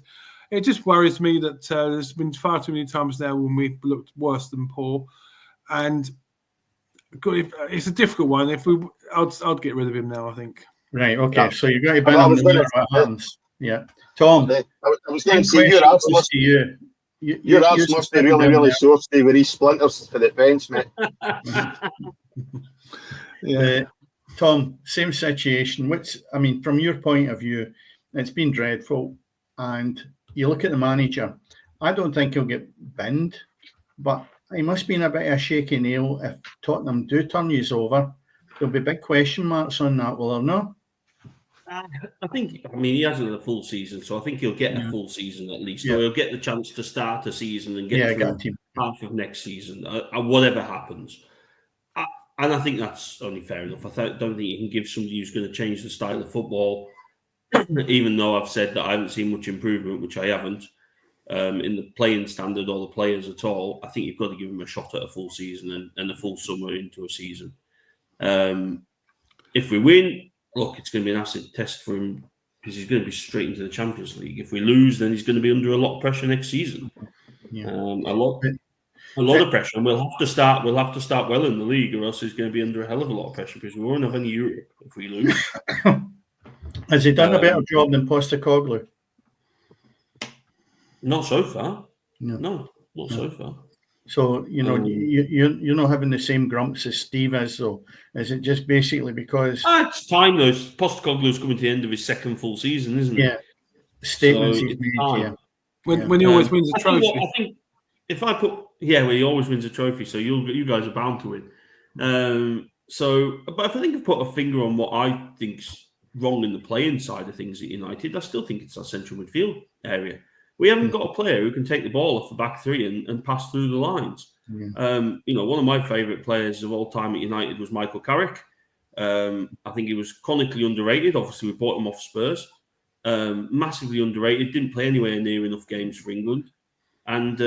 It just worries me that there's been far too many times now when we've looked worse than poor, and it's a difficult one. I'd get rid of him now. I think. Right. Okay. So you've got to bin him in your hands. Yeah. Tom. I was going to say your arse must be really, really sore, Steve, with these splinters for the fence, mate. Yeah. Tom, same situation. From your point of view, it's been dreadful, and you look at the manager. I don't think he'll get binned, but he must be in a bit of a shaky nail. If Tottenham do turn you over, there'll be big question marks on that, will there not? I think, he hasn't had a full season, so I think he'll get a full season at least, or he'll get the chance to start a season and get through half of next season, whatever happens. And I think that's only fair enough. Don't think you can give somebody who's going to change the style of football, even though I've said that I haven't seen much improvement, which I haven't, in the playing standard or the players at all. I think you've got to give him a shot at a full season and a full summer into a season. If we win, look, it's going to be an acid test for him because he's going to be straight into the Champions League. If we lose, then he's going to be under a lot of pressure next season. A lot of pressure, and we'll have to start well in the league, or else he's going to be under a hell of a lot of pressure because we won't have any Europe if we lose. Has he done a better job than Postecoglou? Not so far. No, not so far. So you're not having the same grumps as Steve is, though. Is it just basically because it's time though? Postecoglou's coming to the end of his second full season, isn't it? Yeah, statements he's made. When he always wins a trophy. I think if I put when he always wins a trophy, so you guys are bound to win. But if I think I've put a finger on what I think's wrong in the playing side of things at United, I still think it's our central midfield area. We haven't got a player who can take the ball off the back three and pass through the lines. One of my favourite players of all time at United was Michael Carrick. I think he was chronically underrated. Obviously, we bought him off Spurs. Massively underrated. Didn't play anywhere near enough games for England. And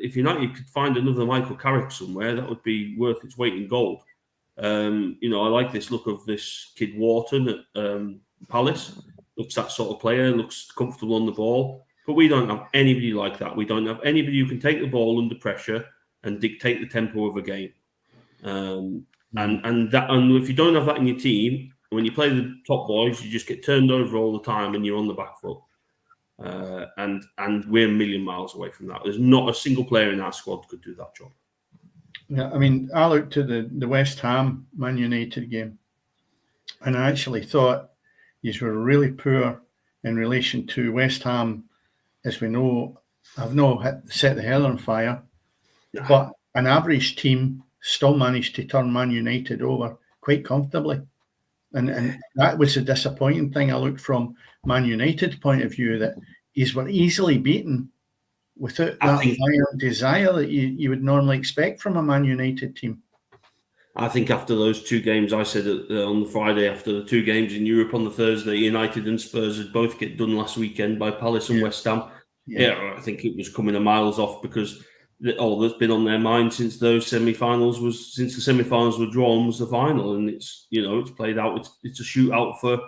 if United could find another Michael Carrick somewhere, that would be worth its weight in gold. I like this look of this kid Wharton at Palace. Looks that sort of player. Looks comfortable on the ball. But we don't have anybody like that. We don't have anybody who can take the ball under pressure and dictate the tempo of a game. And if you don't have that in your team, when you play the top boys, you just get turned over all the time and you're on the back foot. And we're a million miles away from that. There's not a single player in our squad could do that job. Yeah, I looked to the West Ham Man United game, and I actually thought these were really poor in relation to West Ham. As we know, have not set the hell on fire, but an average team still managed to turn Man United over quite comfortably. And that was the disappointing thing I looked from Man United's point of view, that these were easily beaten without that violent desire that you would normally expect from a Man United team. I think after those two games, I said on the Friday, after the two games in Europe on the Thursday, United and Spurs had both get done last weekend by Palace and West Ham. I think it was coming a miles off because all that's been on their mind since those semi-finals were drawn was the final, and it's played out. It's a shootout for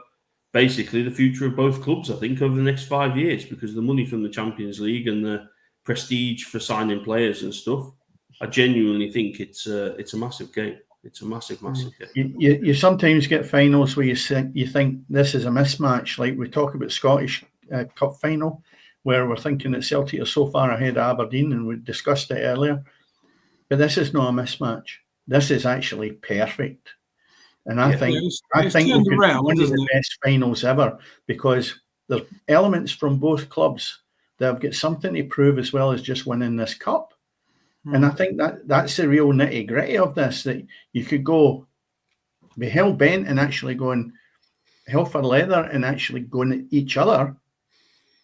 basically the future of both clubs. I think over the next 5 years, because the money from the Champions League and the prestige for signing players and stuff. I genuinely think it's a massive game. It's a massive game. You sometimes get finals where you think this is a mismatch, like we talk about Scottish Cup final, where we're thinking that Celtic are so far ahead of Aberdeen, and we discussed it earlier. But this is not a mismatch. This is actually perfect. And I think we could be one of the best finals ever, because there's elements from both clubs that have got something to prove as well as just winning this cup. And I think that's the real nitty-gritty of this, that you could be hell-bent and actually going hell for leather and actually going at each other.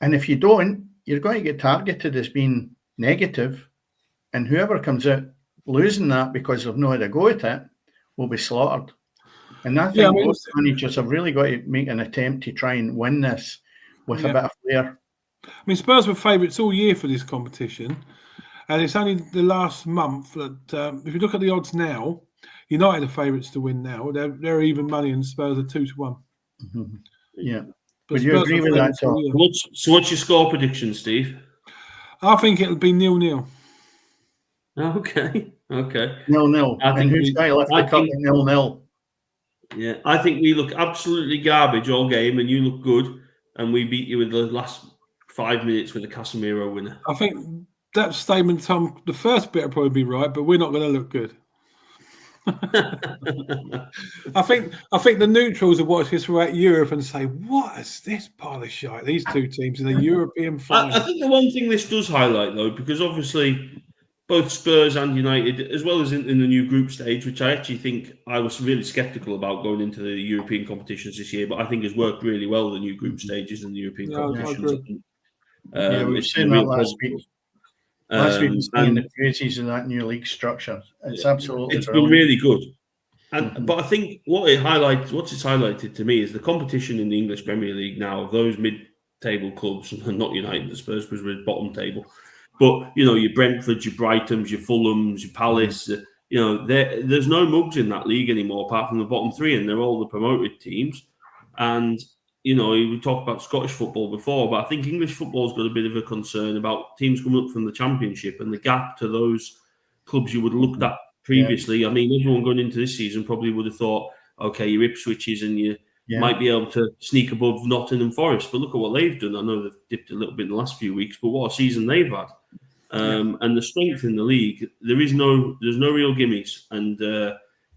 And if you don't, you're going to get targeted as being negative, and whoever comes out losing that because they've no had a go at it will be slaughtered. And I think most managers have really got to make an attempt to try and win this with a bit of flair. I mean, Spurs were favourites all year for this competition, and it's only the last month that, if you look at the odds now, United are favourites to win now. They're even money, and Spurs are 2-1. Mm-hmm. Yeah. Would you agree with that, Tom? So what's your score prediction, Steve? I think it'll be 0-0. Okay. 0-0. And who's going to lift the cup at 0-0? Yeah, I think we look absolutely garbage all game, and you look good, and we beat you with the last 5 minutes with a Casemiro winner. I think that statement, Tom, the first bit will probably be right, but we're not going to look good. I think the neutrals will watch this throughout Europe and say, "What is this pile of shite? These two teams in a European final." I think the one thing this does highlight, though, because obviously both Spurs and United, as well as in the new group stage, which I actually think I was really sceptical about going into the European competitions this year, but I think has worked really well, the new group stages and the European competitions. We were It's saying been a that real last positive. week. Last week, was saying And the praises of that new league structure. It's absolutely it's brilliant. been really good. And but I think what's it's highlighted to me is the competition in the English Premier League now of those mid-table clubs, and not United, the Spurs, because we're bottom table. But you know, your Brentfords, your Brightons, your Fulhams, your Palace. You know, there's no mugs in that league anymore, apart from the bottom three, and they're all the promoted teams. And you know, we talked about Scottish football before, but I think English football's got a bit of a concern about teams coming up from the Championship and the gap to those clubs you would have looked at previously. I mean, everyone going into this season probably would have thought, okay, your Ipswiches and you might be able to sneak above Nottingham Forest, but look at what they've done. I know they've dipped a little bit in the last few weeks, but what a season they've had. And the strength in the league, there's no real gimmies. And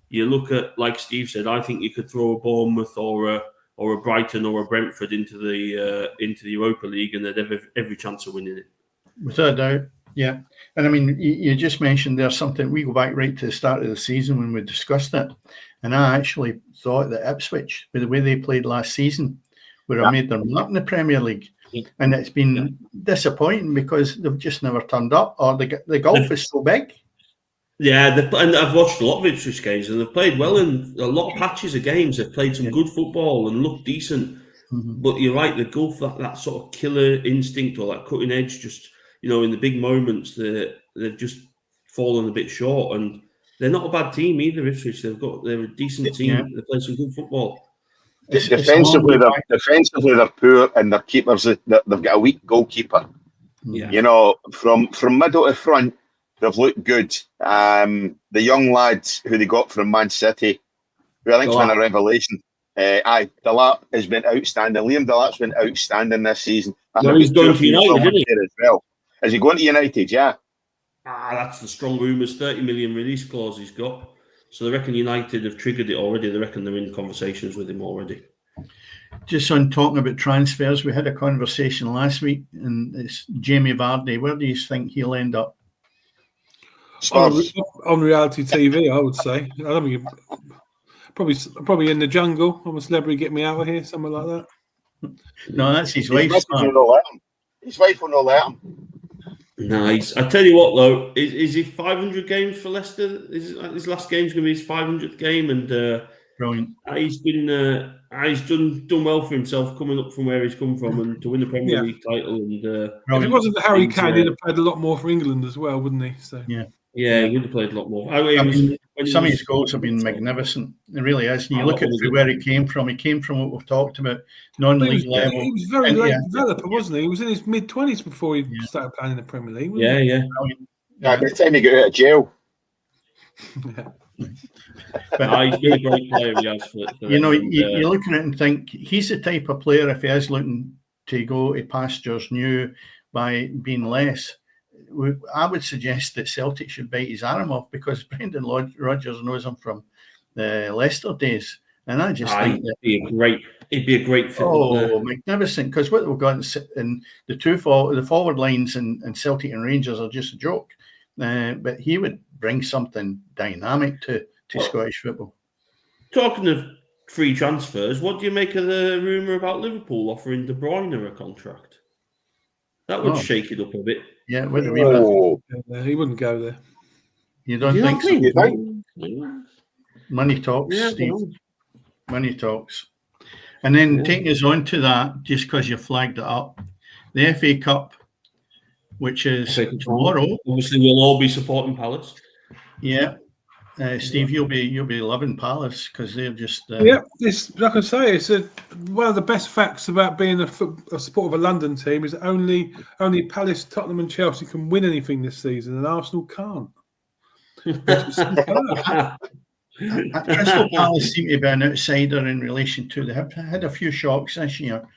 you look at, like Steve said, I think you could throw a Bournemouth or a Brighton or a Brentford into the Europa League, and they'd have every chance of winning it. Without a doubt, yeah. And I mean, you just mentioned there's something. We go back right to the start of the season when we discussed it, and I actually thought that Ipswich, with the way they played last season, would have made their mark in the Premier League. And it's been disappointing because they've just never turned up, or the gulf is so big. Yeah, and I've watched a lot of Ipswich games, and they've played well in a lot of patches of games. They've played some good football and looked decent. But you're right, the gulf, that sort of killer instinct or that cutting edge, just, you know, in the big moments, they've just fallen a bit short. And they're not a bad team either, Ipswich. They're a decent team. They play some good football. Defensively, they're poor, and their keepers, they've got a weak goalkeeper. Yeah. You know, from middle to front, they've looked good. The young lads who they got from Man City, who I think's been a revelation. Delap has been outstanding. Liam Delap's been outstanding this season. Well, he's going to United, isn't he? As well. Is he going to United? Yeah. That's the strong rumours. 30 million release clause he's got. So they reckon United have triggered it already. They reckon they're in conversations with him already. Just on talking about transfers, we had a conversation last week, and it's Jamie Vardy. Where do you think he'll end up? On reality TV, I would say. I don't think probably in the jungle. I'm a celebrity, get me out of here, something like that. No, that's his wife. His wife will not let him. Nice. I tell you what, though, is he 500 games for Leicester? His last game's going to be his 500th game, and brilliant. He's been he's done well for himself coming up from where he's come from and to win the Premier League title. And if it wasn't the Harry Kane, he'd have played a lot more for England as well, wouldn't he? So he would have played a lot more. Some of his goals have been magnificent. It really is. And you look at where he came from. He came from what we've talked about, non-league level. He was very late developer, wasn't he? He was in his mid-20s before he started playing in the Premier League. Yeah, by the time he got out of jail. He's been a great player. You look at it and think he's the type of player, if he is looking to go to pastures new by being less, I would suggest that Celtic should bite his arm off, because Brendan Rodgers knows him from the Leicester days, and I just think it'd be a great fit. Oh, magnificent! Because what we've got in the forward lines and Celtic and Rangers are just a joke, but he would bring something dynamic to Scottish football. Talking of free transfers, what do you make of the rumour about Liverpool offering De Bruyne a contract? That would shake it up a bit. Yeah, he wouldn't go there. You don't think so? You think? Money talks, Steve. Money talks. And then taking us on to that, just because you flagged it up, the FA Cup, which is tomorrow. Obviously, we'll all be supporting Palace. Yeah. Steve, you'll be loving Palace because they're just. It's like I say, it's one of the best facts about being a support of a London team is that only Palace, Tottenham, and Chelsea can win anything this season, and Arsenal can't. Crystal Palace seem to be an outsider in relation to. They have had a few shocks this year.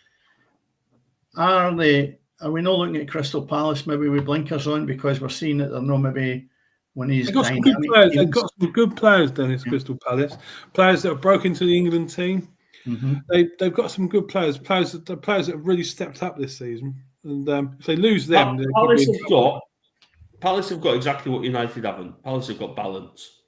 Are we not looking at Crystal Palace maybe with blinkers on because we're seeing that they're not maybe. They've got some good players. They've got some good players down in Crystal Palace. Players that have broken into the England team. Mm-hmm. They've got some good players. Players that have really stepped up this season. And if they lose them, Palace have got exactly what United haven't. Palace have got balance.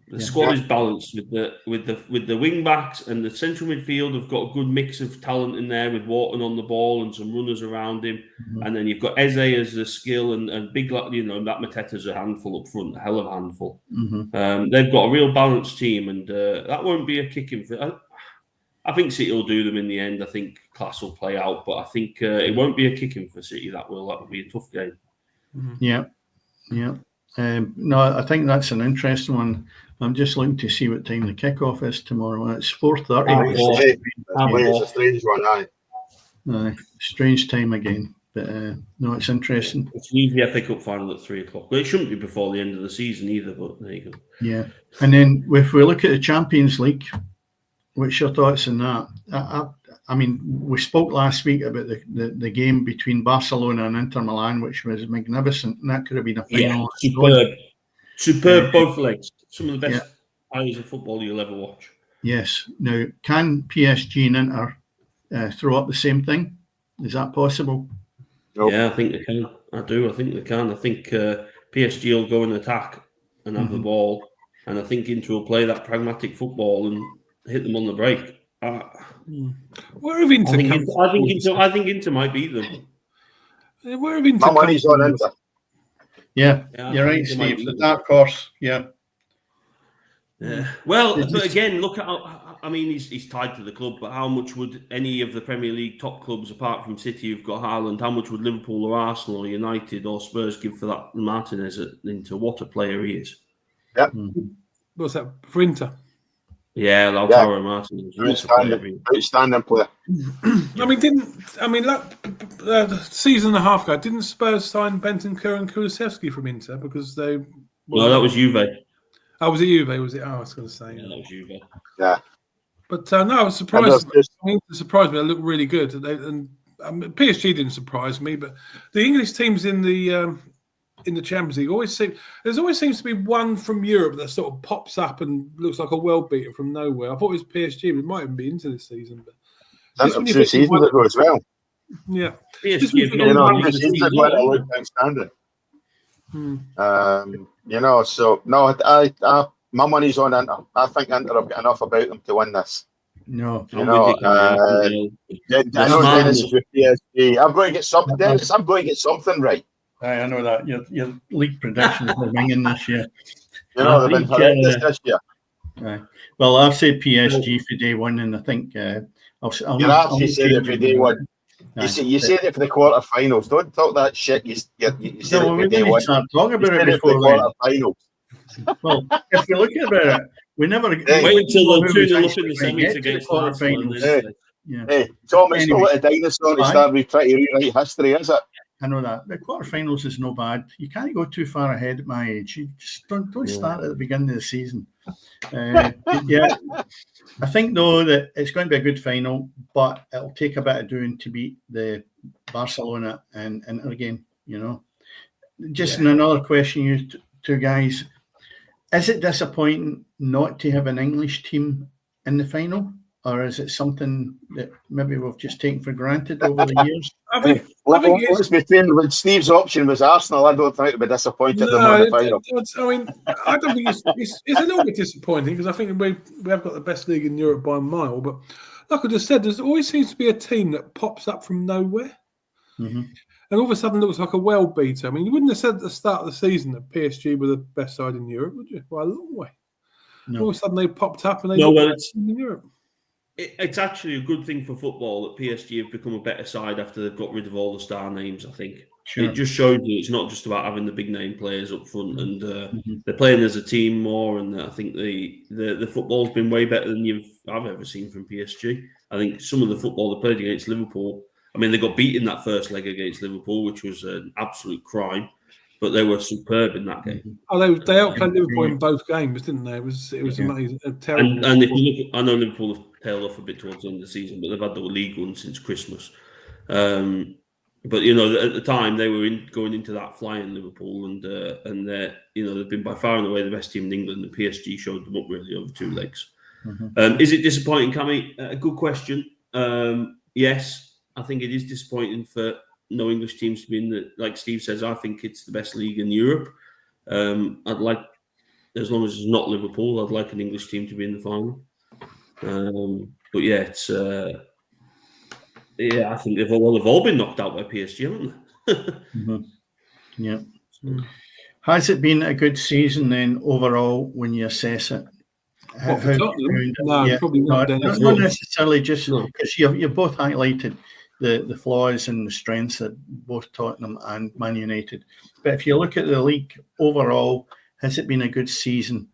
The Yeah. squad is balanced with the wing backs, and the central midfield have got a good mix of talent in there with Wharton on the ball and some runners around him. And then you've got Eze as a skill and big, that Mateta's a handful up front, a hell of a handful. They've got a real balanced team, and that won't be a kick in for. I think City will do them in the end. I think class will play out, but I think it won't be a kick in for City. That will be a tough game. Yeah. No, I think that's an interesting one. I'm just looking to see what time the kickoff is tomorrow. It's 4:30. It's a strange one, Strange time again, but no, it's interesting. It's usually FA Cup final at 3:00. Well, it shouldn't be before the end of the season either, but there you go. Yeah, and then if we look at the Champions League, what's your thoughts on that? I mean, we spoke last week about the game between Barcelona and Inter Milan, which was magnificent, and that could have been a final. Yeah, superb both legs. Some of the best hours of football you'll ever watch. Yes. Now, can PSG and Inter throw up the same thing? Is that possible? Nope. Yeah, I think they can. I do. I think they can. I think PSG will go and attack and have the ball, and I think Inter will play that pragmatic football and hit them on the break. Where have Inter I think Inter might beat them. Where have Inter? My money's on Inter. Yeah, you're right, Steve. The dark horse. Yeah. Well, but again, look at. I mean, he's tied to the club, but how much would any of the Premier League top clubs, apart from City, who've got Haaland, how much would Liverpool or Arsenal or United or Spurs give for that Martinez into what a player he is? Yeah. What's that for Inter? Yeah, Lautaro Martinez. Outstanding player. Season and a half ago, didn't Spurs sign Bentancur and Kulusevski from Inter because they? No, that was Juve. Oh, was it Juve? Was it? Oh, I was going to say. Yeah, that was Juve. Yeah. But no, I was surprised. It surprised me. They looked really good. PSG didn't surprise me, but the English teams in the Champions League always seems to be one from Europe that sort of pops up and looks like a world beater from nowhere. I thought it was PSG, but it might even be into this season. But two seasons ago as well. Yeah, PSG. Outstanding. So no, I my money's on Inter. I think Inter have got enough about them to win this. No, I know Dennis is with PSG. I'm going to get something, Dennis. I'm going to get something right. I know that your league predictions are ringing this year. They've been horrendous this year. Well, I've said PSG for day one, and I think I'll You're actually saying it for day one. You said it for the quarterfinals. Don't talk that shit. You said it for day one. Start talking about it before the quarterfinals. Well, if we look at it, we never wait until the 2-0 up in the semis against quarterfinals. Hey, Tom, it's not like a dinosaur to start trying to rewrite history, is it? I know that. The quarterfinals is no bad. You can't go too far ahead at my age. You just don't start at the beginning of the season. I think though that it's going to be a good final, but it'll take a bit of doing to beat the Barcelona and Inter game. Just in another question, you two guys, is it disappointing not to have an English team in the final? Or is it something that maybe we've just taken for granted over the years? I think when Steve's option was Arsenal, I don't think it would be disappointed them in the final. I don't think it's a little bit disappointing because I think we have got the best league in Europe by a mile. But like I just said, there always seems to be a team that pops up from nowhere. And all of a sudden looks like a world beater. I mean, you wouldn't have said at the start of the season that PSG were the best side in Europe, would you? By a long way. No. All of a sudden they popped up and they were in Europe. It's actually a good thing for football that PSG have become a better side after they've got rid of all the star names, I think. Sure. It just shows you it's not just about having the big name players up front, and they're playing as a team more, and I think the football's been way better than I've ever seen from PSG. I think some of the football they played against Liverpool, I mean, they got beaten that first leg against Liverpool, which was an absolute crime. But they were superb in that game. Oh, they outplayed Liverpool in both games, didn't they? It was amazing. Terrible. And if you look, I know Liverpool have tailed off a bit towards the end of the season, but they've had the league run since Christmas. But at the time they were going into that flying Liverpool, and they've been by far and away the best team in England. And PSG showed them up really over 2 legs. Is it disappointing, Cammy? A good question. Yes, I think it is disappointing for no English teams to be in the. Like Steve says, I think it's the best league in Europe. I'd like, as long as it's not Liverpool, I'd like an English team to be in the final. But yeah, it's I think they've all been knocked out by PSG, haven't they? Mm-hmm. Yeah. Has it been a good season then overall when you assess it? What, for Tottenham? No, probably not. Not necessarily, just because you've both highlighted the flaws and the strengths at both Tottenham and Man United. But if you look at the league overall, has it been a good season?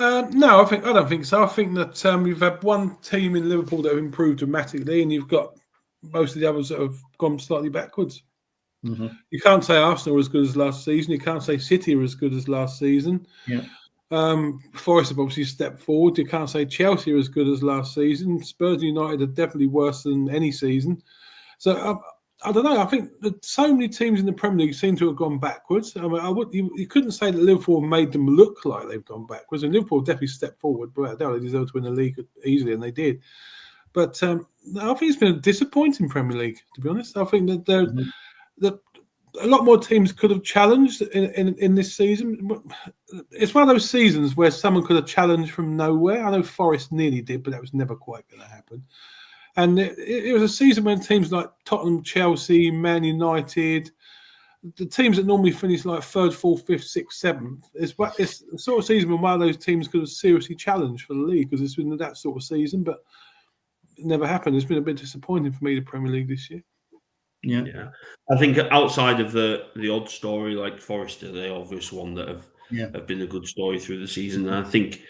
No, I don't think so. I think that you've had one team in Liverpool that have improved dramatically, and you've got most of the others that have gone slightly backwards. Mm-hmm. You can't say Arsenal are as good as last season. You can't say City are as good as last season. Yeah. Forest have obviously stepped forward. You can't say Chelsea are as good as last season. Spurs and United are definitely worse than any season. So I don't know. I think that so many teams in the Premier League seem to have gone backwards. I mean, you couldn't say that Liverpool made them look like they've gone backwards. And Liverpool definitely stepped forward, but they deserved to win the league easily, and they did. But I think it's been a disappointing Premier League, to be honest. I think that a lot more teams could have challenged in this season. It's one of those seasons where someone could have challenged from nowhere. I know Forest nearly did, but that was never quite going to happen. And it was a season when teams like Tottenham, Chelsea, Man United, the teams that normally finish like 3rd, 4th, 5th, 6th, 7th, it's the sort of season when one of those teams could have seriously challenged for the league, because it's been that sort of season, but it never happened. It's been a bit disappointing for me, the Premier League this year. Yeah. I think outside of the odd story like Forest are the obvious one that have been a good story through the season. And I think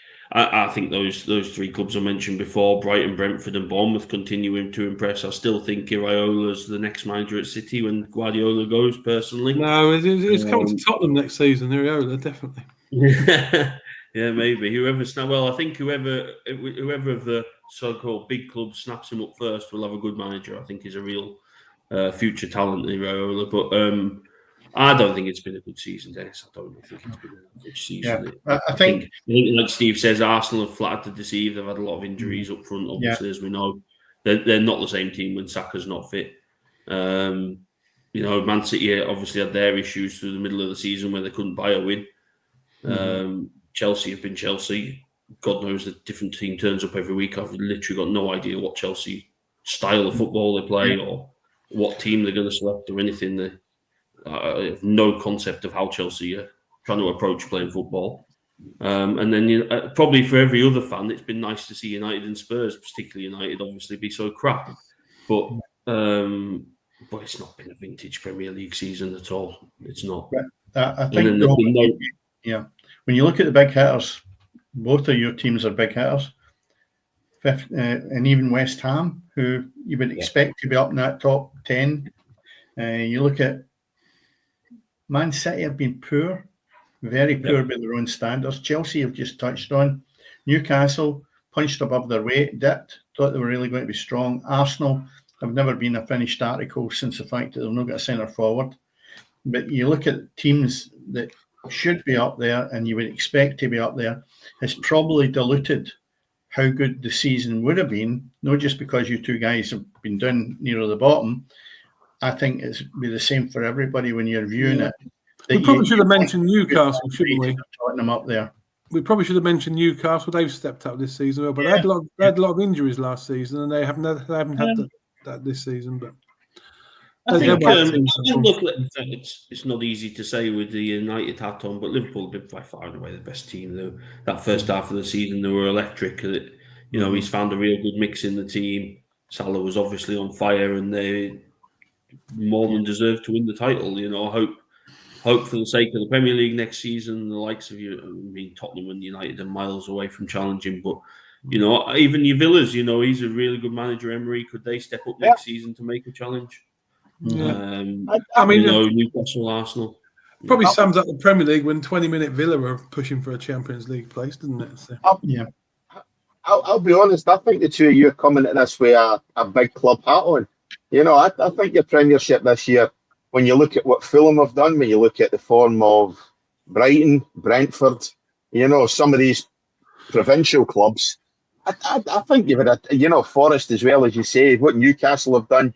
those three clubs I mentioned before, Brighton, Brentford and Bournemouth, continuing to impress. I still think Iraola's the next manager at City when Guardiola goes, personally. No, it's coming to Tottenham next season, Iraola, definitely. Yeah, maybe. I think whoever of the so-called big clubs snaps him up first will have a good manager. I think he's a real future talent, Iraola. But I don't think it's been a good season, Dennis. I don't think it's been a good season. Yeah. I think, like Steve says, Arsenal have flattered to deceive. They've had a lot of injuries up front, obviously, as we know. They're not the same team when Saka's not fit. Man City obviously had their issues through the middle of the season where they couldn't buy a win. Chelsea have been Chelsea. God knows a different team turns up every week. I've literally got no idea what Chelsea style of football they play or what team they're going to select or anything. I have no concept of how Chelsea are trying to approach playing football. And then probably for every other fan, it's been nice to see United and Spurs, particularly United, obviously be so crap. But it's not been a vintage Premier League season at all. It's not. I think when you look at the big hitters, both of your teams are big hitters. And even West Ham, who you would expect to be up in that top 10. You look at Man City have been poor, very poor by their own standards. Chelsea have just touched on. Newcastle punched above their weight, dipped, thought they were really going to be strong. Arsenal have never been a finished article since the fact that they've not got a centre forward. But you look at teams that should be up there and you would expect to be up there, has probably diluted how good the season would have been, not just because you two guys have been down near the bottom. I think it's be the same for everybody when you're viewing it. We probably should have mentioned Newcastle, shouldn't we? Tottenham up there. We probably should have mentioned Newcastle. They've stepped up this season, but they had a lot of injuries last season, and they haven't had that this season. But I think it's not easy to say with the United hat on, but Liverpool have been by far and away the best team. That first half of the season, they were electric. He's found a real good mix in the team. Salah was obviously on fire, and they more than deserve to win the title. Hope for the sake of the Premier League next season, the likes of Tottenham and United are miles away from challenging. But even your Villas, he's a really good manager. Emery, could they step up next season to make a challenge? Yeah. Newcastle, Arsenal. Probably sums up the Premier League when 20-minute Villa were pushing for a Champions League place, didn't it? So. I'll be honest. I think the two of you are coming at this with a big club hat on. I think your Premiership this year, when you look at what Fulham have done, when you look at the form of Brighton, Brentford, some of these provincial clubs, I think you've had Forest as well, as you say, what Newcastle have done.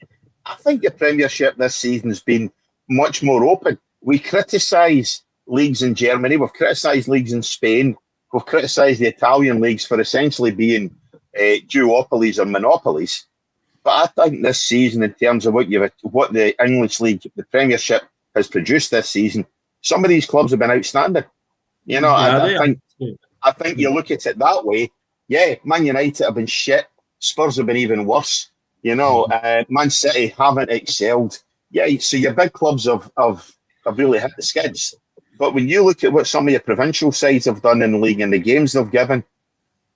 I think the Premiership this season has been much more open. We criticise leagues in Germany, we've criticised leagues in Spain, we've criticised the Italian leagues for essentially being duopolies or monopolies. But I think this season, in terms of what the English league, the Premiership, has produced this season, some of these clubs have been outstanding. You know, I think you look at it that way. Yeah, Man United have been shit. Spurs have been even worse. You know, Man City haven't excelled. Yeah, so your big clubs have really hit the skids. But when you look at what some of your provincial sides have done in the league and the games they've given,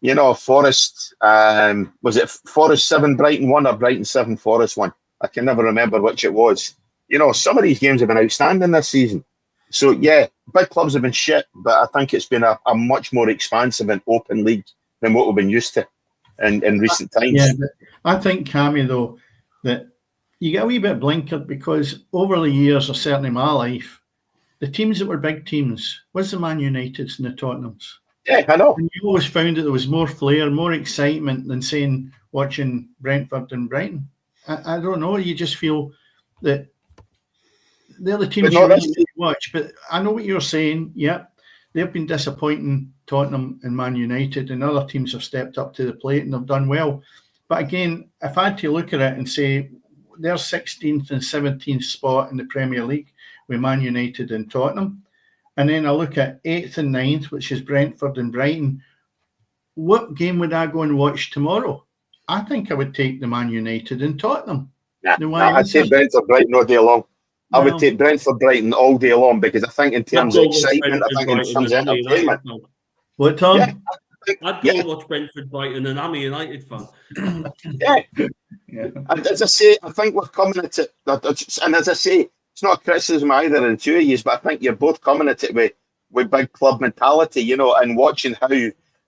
you know, Forest, was it Forest 7, Brighton 1, or Brighton 7, Forest 1? I can never remember which it was. You know, some of these games have been outstanding this season. So, yeah, big clubs have been shit, but I think it's been a much more expansive and open league than what we've been used to in recent times. Yeah, I think, Cammy, though, that you get a wee bit blinkered because over the years, or certainly in my life, the teams that were big teams was the Man Uniteds and the Tottenhams. Yeah, I know. And you always found that there was more flair, more excitement than saying watching Brentford and Brighton. I don't know. You just feel that they're the teams you really need to watch. But I know what you're saying. Yeah, they've been disappointing, Tottenham and Man United, and other teams have stepped up to the plate and they've done well. But again, if I had to look at it and say they're 16th and 17th spot in the Premier League with Man United and Tottenham, and then I look at 8th and 9th, which is Brentford and Brighton, what game would I go and watch tomorrow? I think I would take the Man United and Tottenham. I'd take Brentford Brighton all day long. I would take Brentford Brighton all day long because I think in terms of excitement, I think in terms of entertainment. What, Tom? Yeah, I'd go and watch Brentford Brighton, and I'm a United fan. Yeah. And as I say, I think we're coming at it, and as I say, it's not a criticism either of the two of you, but I think you're both coming at it with big club mentality, you know, and watching how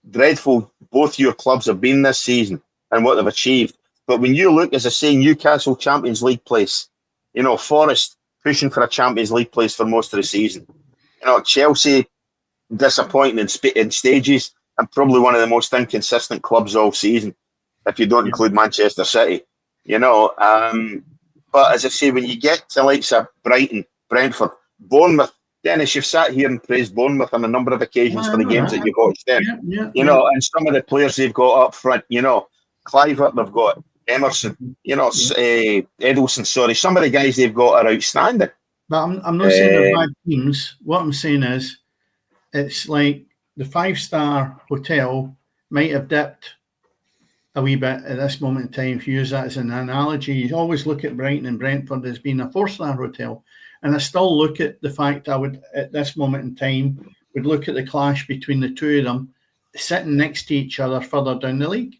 dreadful both your clubs have been this season and what they've achieved. But when you look, as I say, Newcastle Champions League place, you know, Forest pushing for a Champions League place for most of the season. You know, Chelsea disappointing in stages and probably one of the most inconsistent clubs all season, if you don't include Manchester City. You know, but as I say, when you get to likes of Brighton, Brentford, Bournemouth, Dennis, you've sat here and praised Bournemouth on a number of occasions for the games that you've watched them. You know, and some of the players they've got up front, you know, Clivert, they've got Emerson, you know, Edelson, sorry. Some of the guys they've got are outstanding. But I'm not saying they're bad teams. What I'm saying is it's like the 5-star hotel might have dipped a wee bit at this moment in time. If you use that as an analogy, you always look at Brighton and Brentford as being a 4-star hotel. And I still look at the fact I would, at this moment in time, would look at the clash between the two of them sitting next to each other further down the league.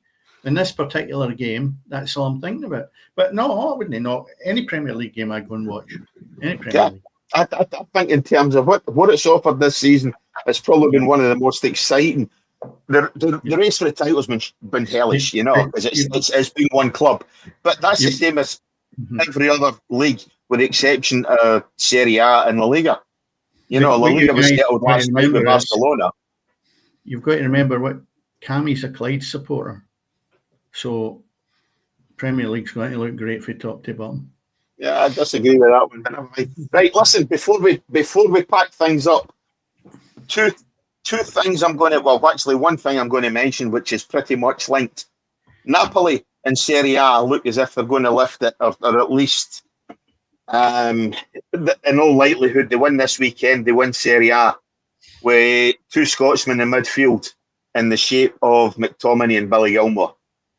In this particular game, that's all I'm thinking about. But no, I wouldn't know. Any Premier League game I'd go and watch. Any Premier League. I think in terms of what it's offered this season, it's probably been one of the most exciting. The race for the title's been hellish, you know, because it's been one club. But that's the same as every other league, with the exception of Serie A and La Liga. You know, La Liga was settled last night with Barcelona. You've got to remember what Cammy's a Clyde supporter. So Premier League's going to look great for top to bottom. Yeah, I disagree with that one. Right, listen, before we pack things up, two things I'm going to, well, actually one thing I'm going to mention, which is pretty much linked. Napoli and Serie A look as if they're going to lift it, or at least, in all likelihood, they win this weekend. They win Serie A with two Scotsmen in midfield in the shape of McTominay and Billy Gilmore.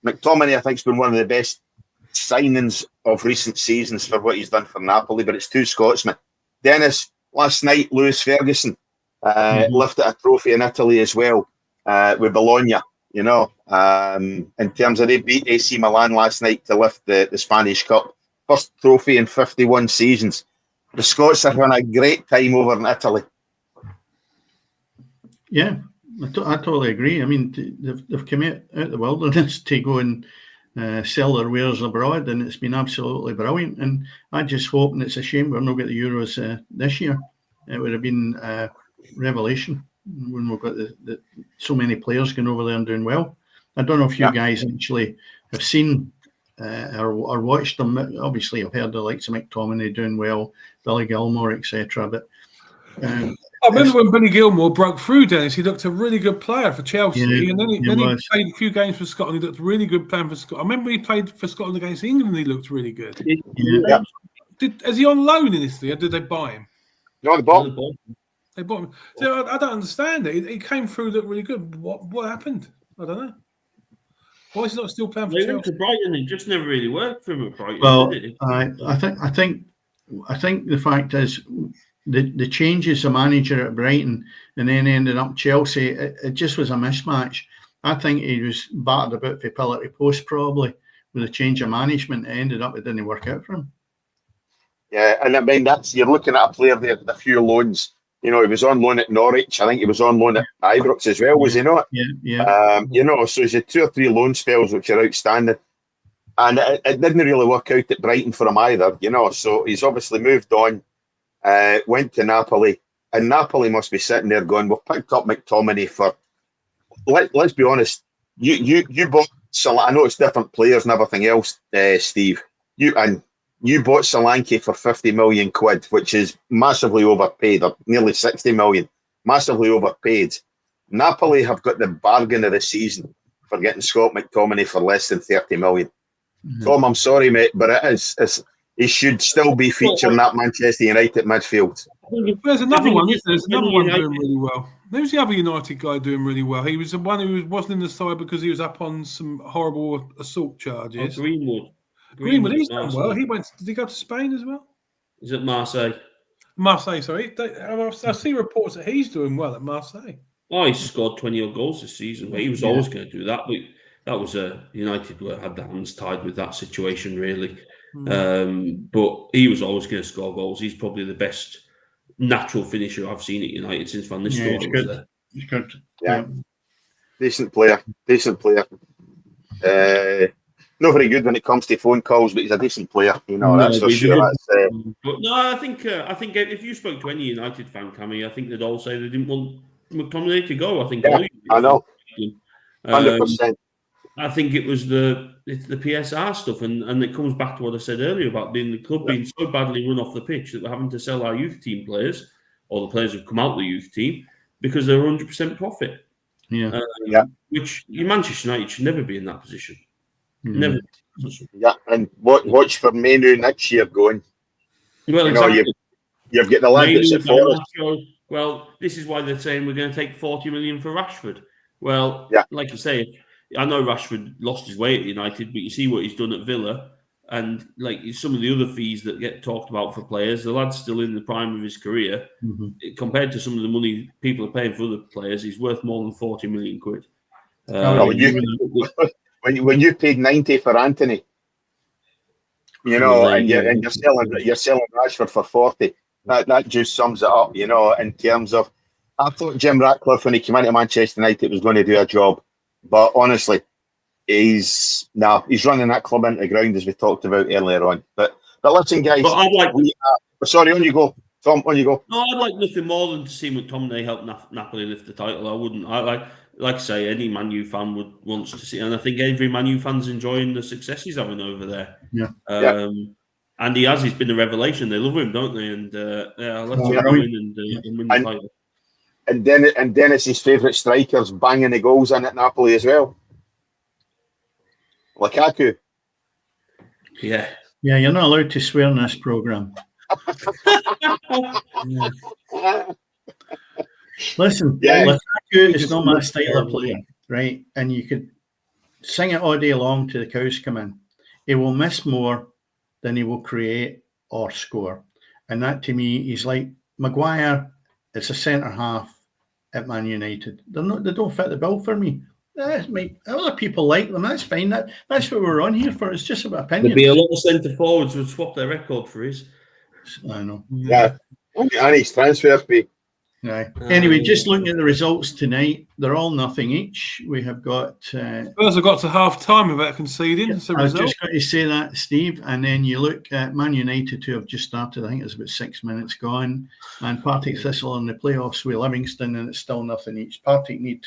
McTominay, I think, has been one of the best signings of recent seasons for what he's done for Napoli, but it's two Scotsmen. Dennis, last night, Lewis Ferguson lifted a trophy in Italy as well with Bologna, you know, in terms of they beat AC Milan last night to lift the Spanish Cup. First trophy in 51 seasons. The Scots are having a great time over in Italy. Yeah, I totally agree. I mean, they've come out the wilderness to go and sell their wares abroad, and it's been absolutely brilliant. And I just hope, and it's a shame we're not getting the Euros this year. It would have been a revelation when we've got so many players going over there and doing well. I don't know if you guys actually have seen or watched them. Obviously, I've heard the likes of McTominay doing well, Billy Gilmore, etc. But I remember when Billy Gilmore broke through, Dennis. He looked a really good player for Chelsea, and then he played a few games for Scotland. He looked really good playing for Scotland. I remember he played for Scotland against England. He looked really good. Yeah. Is he on loan in Italy, or did they buy him? No, the ball. They bought him. So I don't understand it. He came through, looked really good. What happened? I don't know. Why is he not still playing for They Chelsea? went to Brighton. It just never really worked for him at Brighton. Well, did it? I think the fact is the changes of manager at Brighton and then ended up Chelsea. It just was a mismatch. I think he was battered about for pillar to post probably with a change of management. It ended up it didn't work out for him. Yeah, and I mean you're looking at a player there with a few loans. You know, he was on loan at Norwich. I think he was on loan at Ibrox as well, was he not? Yeah. You know, so he's had 2 or 3 loan spells which are outstanding. And it didn't really work out at Brighton for him either, you know. So he's obviously moved on, went to Napoli. And Napoli must be sitting there going, we've picked up McTominay for, let's be honest, you bought, I know it's different players and everything else, Steve. You bought Solanke for 50 million quid, which is massively overpaid, or nearly 60 million, massively overpaid. Napoli have got the bargain of the season for getting Scott McTominay for less than 30 million. Mm-hmm. Tom, I'm sorry, mate, but he should still be featuring that Manchester United midfield. There's another one, isn't there? There's another one doing really well. Who's the other United guy doing really well? He was the one who wasn't in the side because he was up on some horrible assault charges. Oh, Greenwood, he's done well. Did he go to Spain as well? Is it Marseille? Marseille, sorry. I see reports that he's doing well at Marseille. Oh, he scored 20 goals this season, but he was always going to do that. But that was United had their hands tied with that situation, really. But he was always going to score goals. He's probably the best natural finisher I've seen at United since Van Nistelrooy was there. He's good. Yeah. Decent player. Not very good when it comes to phone calls, but he's a decent player. You know, that's for sure. But no, I think if you spoke to any United fan, Cammy, I think they'd all say they didn't want McTominay to go. I think. Yeah, I know. 100%. I think it was the PSR stuff, and it comes back to what I said earlier about the club being so badly run off the pitch that we're having to sell our youth team players, or the players who've come out of the youth team, because they're 100% profit. Which Manchester United should never be in that position. Never. Yeah, and watch for Manu next year going. Well, exactly. You've got the lad that's at Forest. Well, this is why they're saying we're going to take 40 million for Rashford. Well, like you say, I know Rashford lost his way at United, but you see what he's done at Villa, and like some of the other fees that get talked about for players, the lad's still in the prime of his career. Compared to some of the money people are paying for other players, he's worth more than 40 million quid. When you paid 90 for Anthony, you know, and you're selling Rashford for 40, that just sums it up, you know, in terms of. I thought Jim Ratcliffe, when he came into Manchester United, was going to do a job, but honestly, he's running that club into the ground, as we talked about earlier on. But listen, guys, sorry, on you go, Tom. On you go. No, I'd like nothing more than to see McTominay help Napoli lift the title. I wouldn't. Like I say, any Man U fan wants to see, and I think every Man U fan's enjoying the success he's having over there. And he's been a revelation. They love him, don't they? And let's see him win and win the title. And Dennis's favourite strikers banging the goals in at Napoli as well. Lukaku. Yeah, you're not allowed to swear in this programme. Listen, Lukaku is not my style of player, right? And you could sing it all day long till the cows come in. He will miss more than he will create or score. And that, to me, is like Maguire. It's a centre half at Man United. They don't fit the bill for me. Other people like them. That's fine. That's what we're on here for. It's just about opinion. There'd be a lot of centre forwards would swap their record for his. I know. Yeah. And his transfer fee. Right. Anyway, just looking at the results tonight, they're all nothing each. We have got. Spurs have got to half time without conceding. I was just going to say that, Steve. And then you look at Man United, who have just started. I think it's about 6 minutes gone. And Partick Thistle in the playoffs with Livingston, and it's still nothing each. Partick need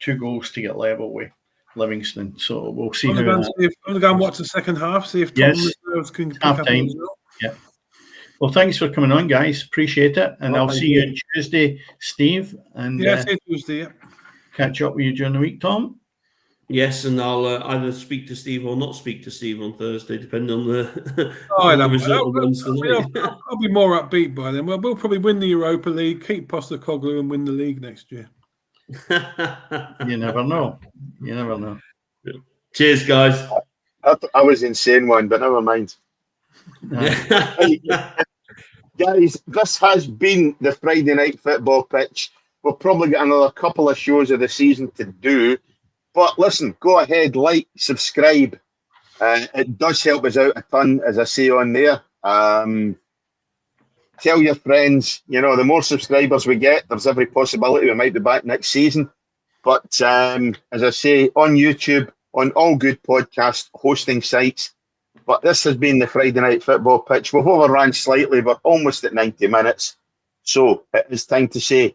2 goals to get level with Livingston. So we'll see I'm how going that. to go and watch the second half, see if Tottenham reserves can pick half up time. as well. Yeah. Well, thanks for coming on, guys. Appreciate it. And I'll see you on Tuesday, Steve. And see you Tuesday. Yeah. Catch up with you during the week, Tom. Yes, and I'll either speak to Steve or not speak to Steve on Thursday, depending on the, the result of Wednesday night. I'll be more upbeat by then. We'll probably win the Europa League, keep Postecoglou, and win the league next year. You never know. Cheers, guys. I was insane one, but never mind. Hey, guys, this has been the Friday Night Football Pitch. We'll probably get another couple of shows of the season to do. But listen, go ahead, like, subscribe. It does help us out a ton, as I say on there. Tell your friends, the more subscribers we get, there's every possibility we might be back next season. But as I say, on YouTube, on all good podcast hosting sites. But this has been the Friday Night Football Pitch. We've overrun slightly, but almost at 90 minutes. So it is time to say